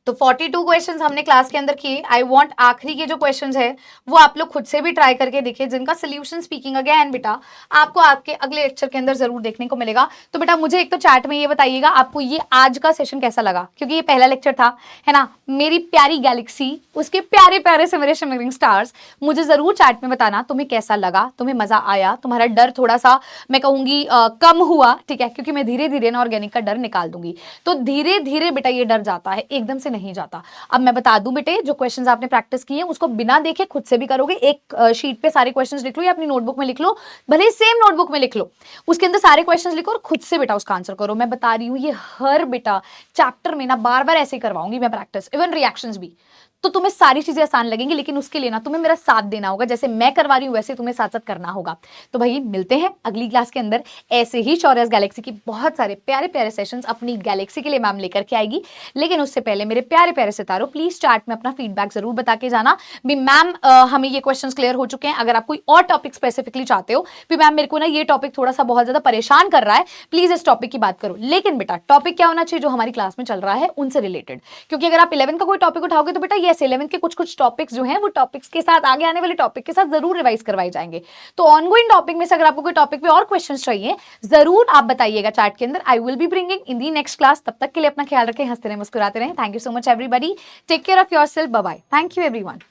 तो 42 क्वेश्चंस हमने क्लास के अंदर किए। आई वांट आखिरी के जो क्वेश्चंस है वो आप लोग खुद से भी ट्राई करके देखिए, जिनका सोल्यूशन स्पीकिंग अगेन बेटा आपको आपके अगले लेक्चर के अंदर जरूर देखने को मिलेगा। तो बेटा मुझे एक तो चैट में ये बताइएगा आपको ये आज का सेशन कैसा लगा, क्योंकि ये पहला लेक्चर था, है ना। मेरी प्यारी गैलेक्सी, उसके प्यारे प्यारे से मेरे शिमरिंग स्टार्स, मुझे जरूर चैट में बताना तुम्हें कैसा लगा, तुम्हें मजा आया, तुम्हारा डर थोड़ा सा मैं कहूंगी कम हुआ, ठीक है, क्योंकि मैं धीरे धीरे ना ऑर्गेनिक का डर निकाल दूंगी। तो धीरे धीरे बेटा ये डर जाता है, एकदम से नहीं जाता। अब मैं बता दूं बेटे, जो क्वेश्चंस आपने प्रैक्टिस किए उसको बिना देखे खुद से भी करोगे। एक शीट पे सारे क्वेश्चंस लिख लो या अपनी नोटबुक में लिख लो, भले ही सेम नोटबुक में लिख लो, उसके अंदर सारे क्वेश्चंस लिखो और खुद से बेटा उसका आंसर करो। मैं बता रही हूं ये हर बेटा चैप्टर में ना बार बार ऐसे ही करवाऊंगी मैं प्रैक्टिस, इवन रिएक्शंस भी। तो तुम्हें सारी चीजें आसान लगेंगी, लेकिन उसके लिए ना तुम्हें मेरा साथ देना होगा, जैसे मैं करवा रही हूं वैसे तुम्हें साथ साथ करना होगा। तो भाई मिलते हैं अगली क्लास के अंदर, ऐसे ही शौर्यस गैलेक्सी की बहुत सारे प्यारे प्यारे सेशंस अपनी गैलेक्सी के लिए मैम लेकर के आएगी। लेकिन उससे पहले मेरे प्यारे प्यारे सितारों, प्लीज चैट में अपना फीडबैक जरूर बता के जाना भी मैम हमें ये क्वेश्चंस क्लियर हो चुके हैं। अगर आप कोई और टॉपिक स्पेसिफिकली चाहते हो भी मैम मेरे को ना ये टॉपिक थोड़ा सा बहुत ज्यादा परेशान कर रहा है, प्लीज इस टॉपिक की बात करो। लेकिन बेटा टॉपिक क्या होना चाहिए, जो हमारी क्लास में चल रहा है उनसे रिलेटेड, क्योंकि अगर आप 11 का कोई टॉपिक उठाओगे तो बेटा यस 11 के कुछ कुछ टॉपिक्स जो हैं वो टॉपिक्स के साथ आगे आने वाले टॉपिक के साथ जरूर रिवाइज करवाए जाएंगे। तो ऑनगोइंग टॉपिक में से अगर आपको कोई टॉपिक पे और क्वेश्चंस चाहिए जरूर आप बताइएगा चैट के अंदर, I will be bringing in the next class. तब तक के लिए अपना ख्याल रखें, हंसते रहें, मुस्कुराते रहें। Thank you so much everybody, take care of yourself, bye bye, thank you everyone.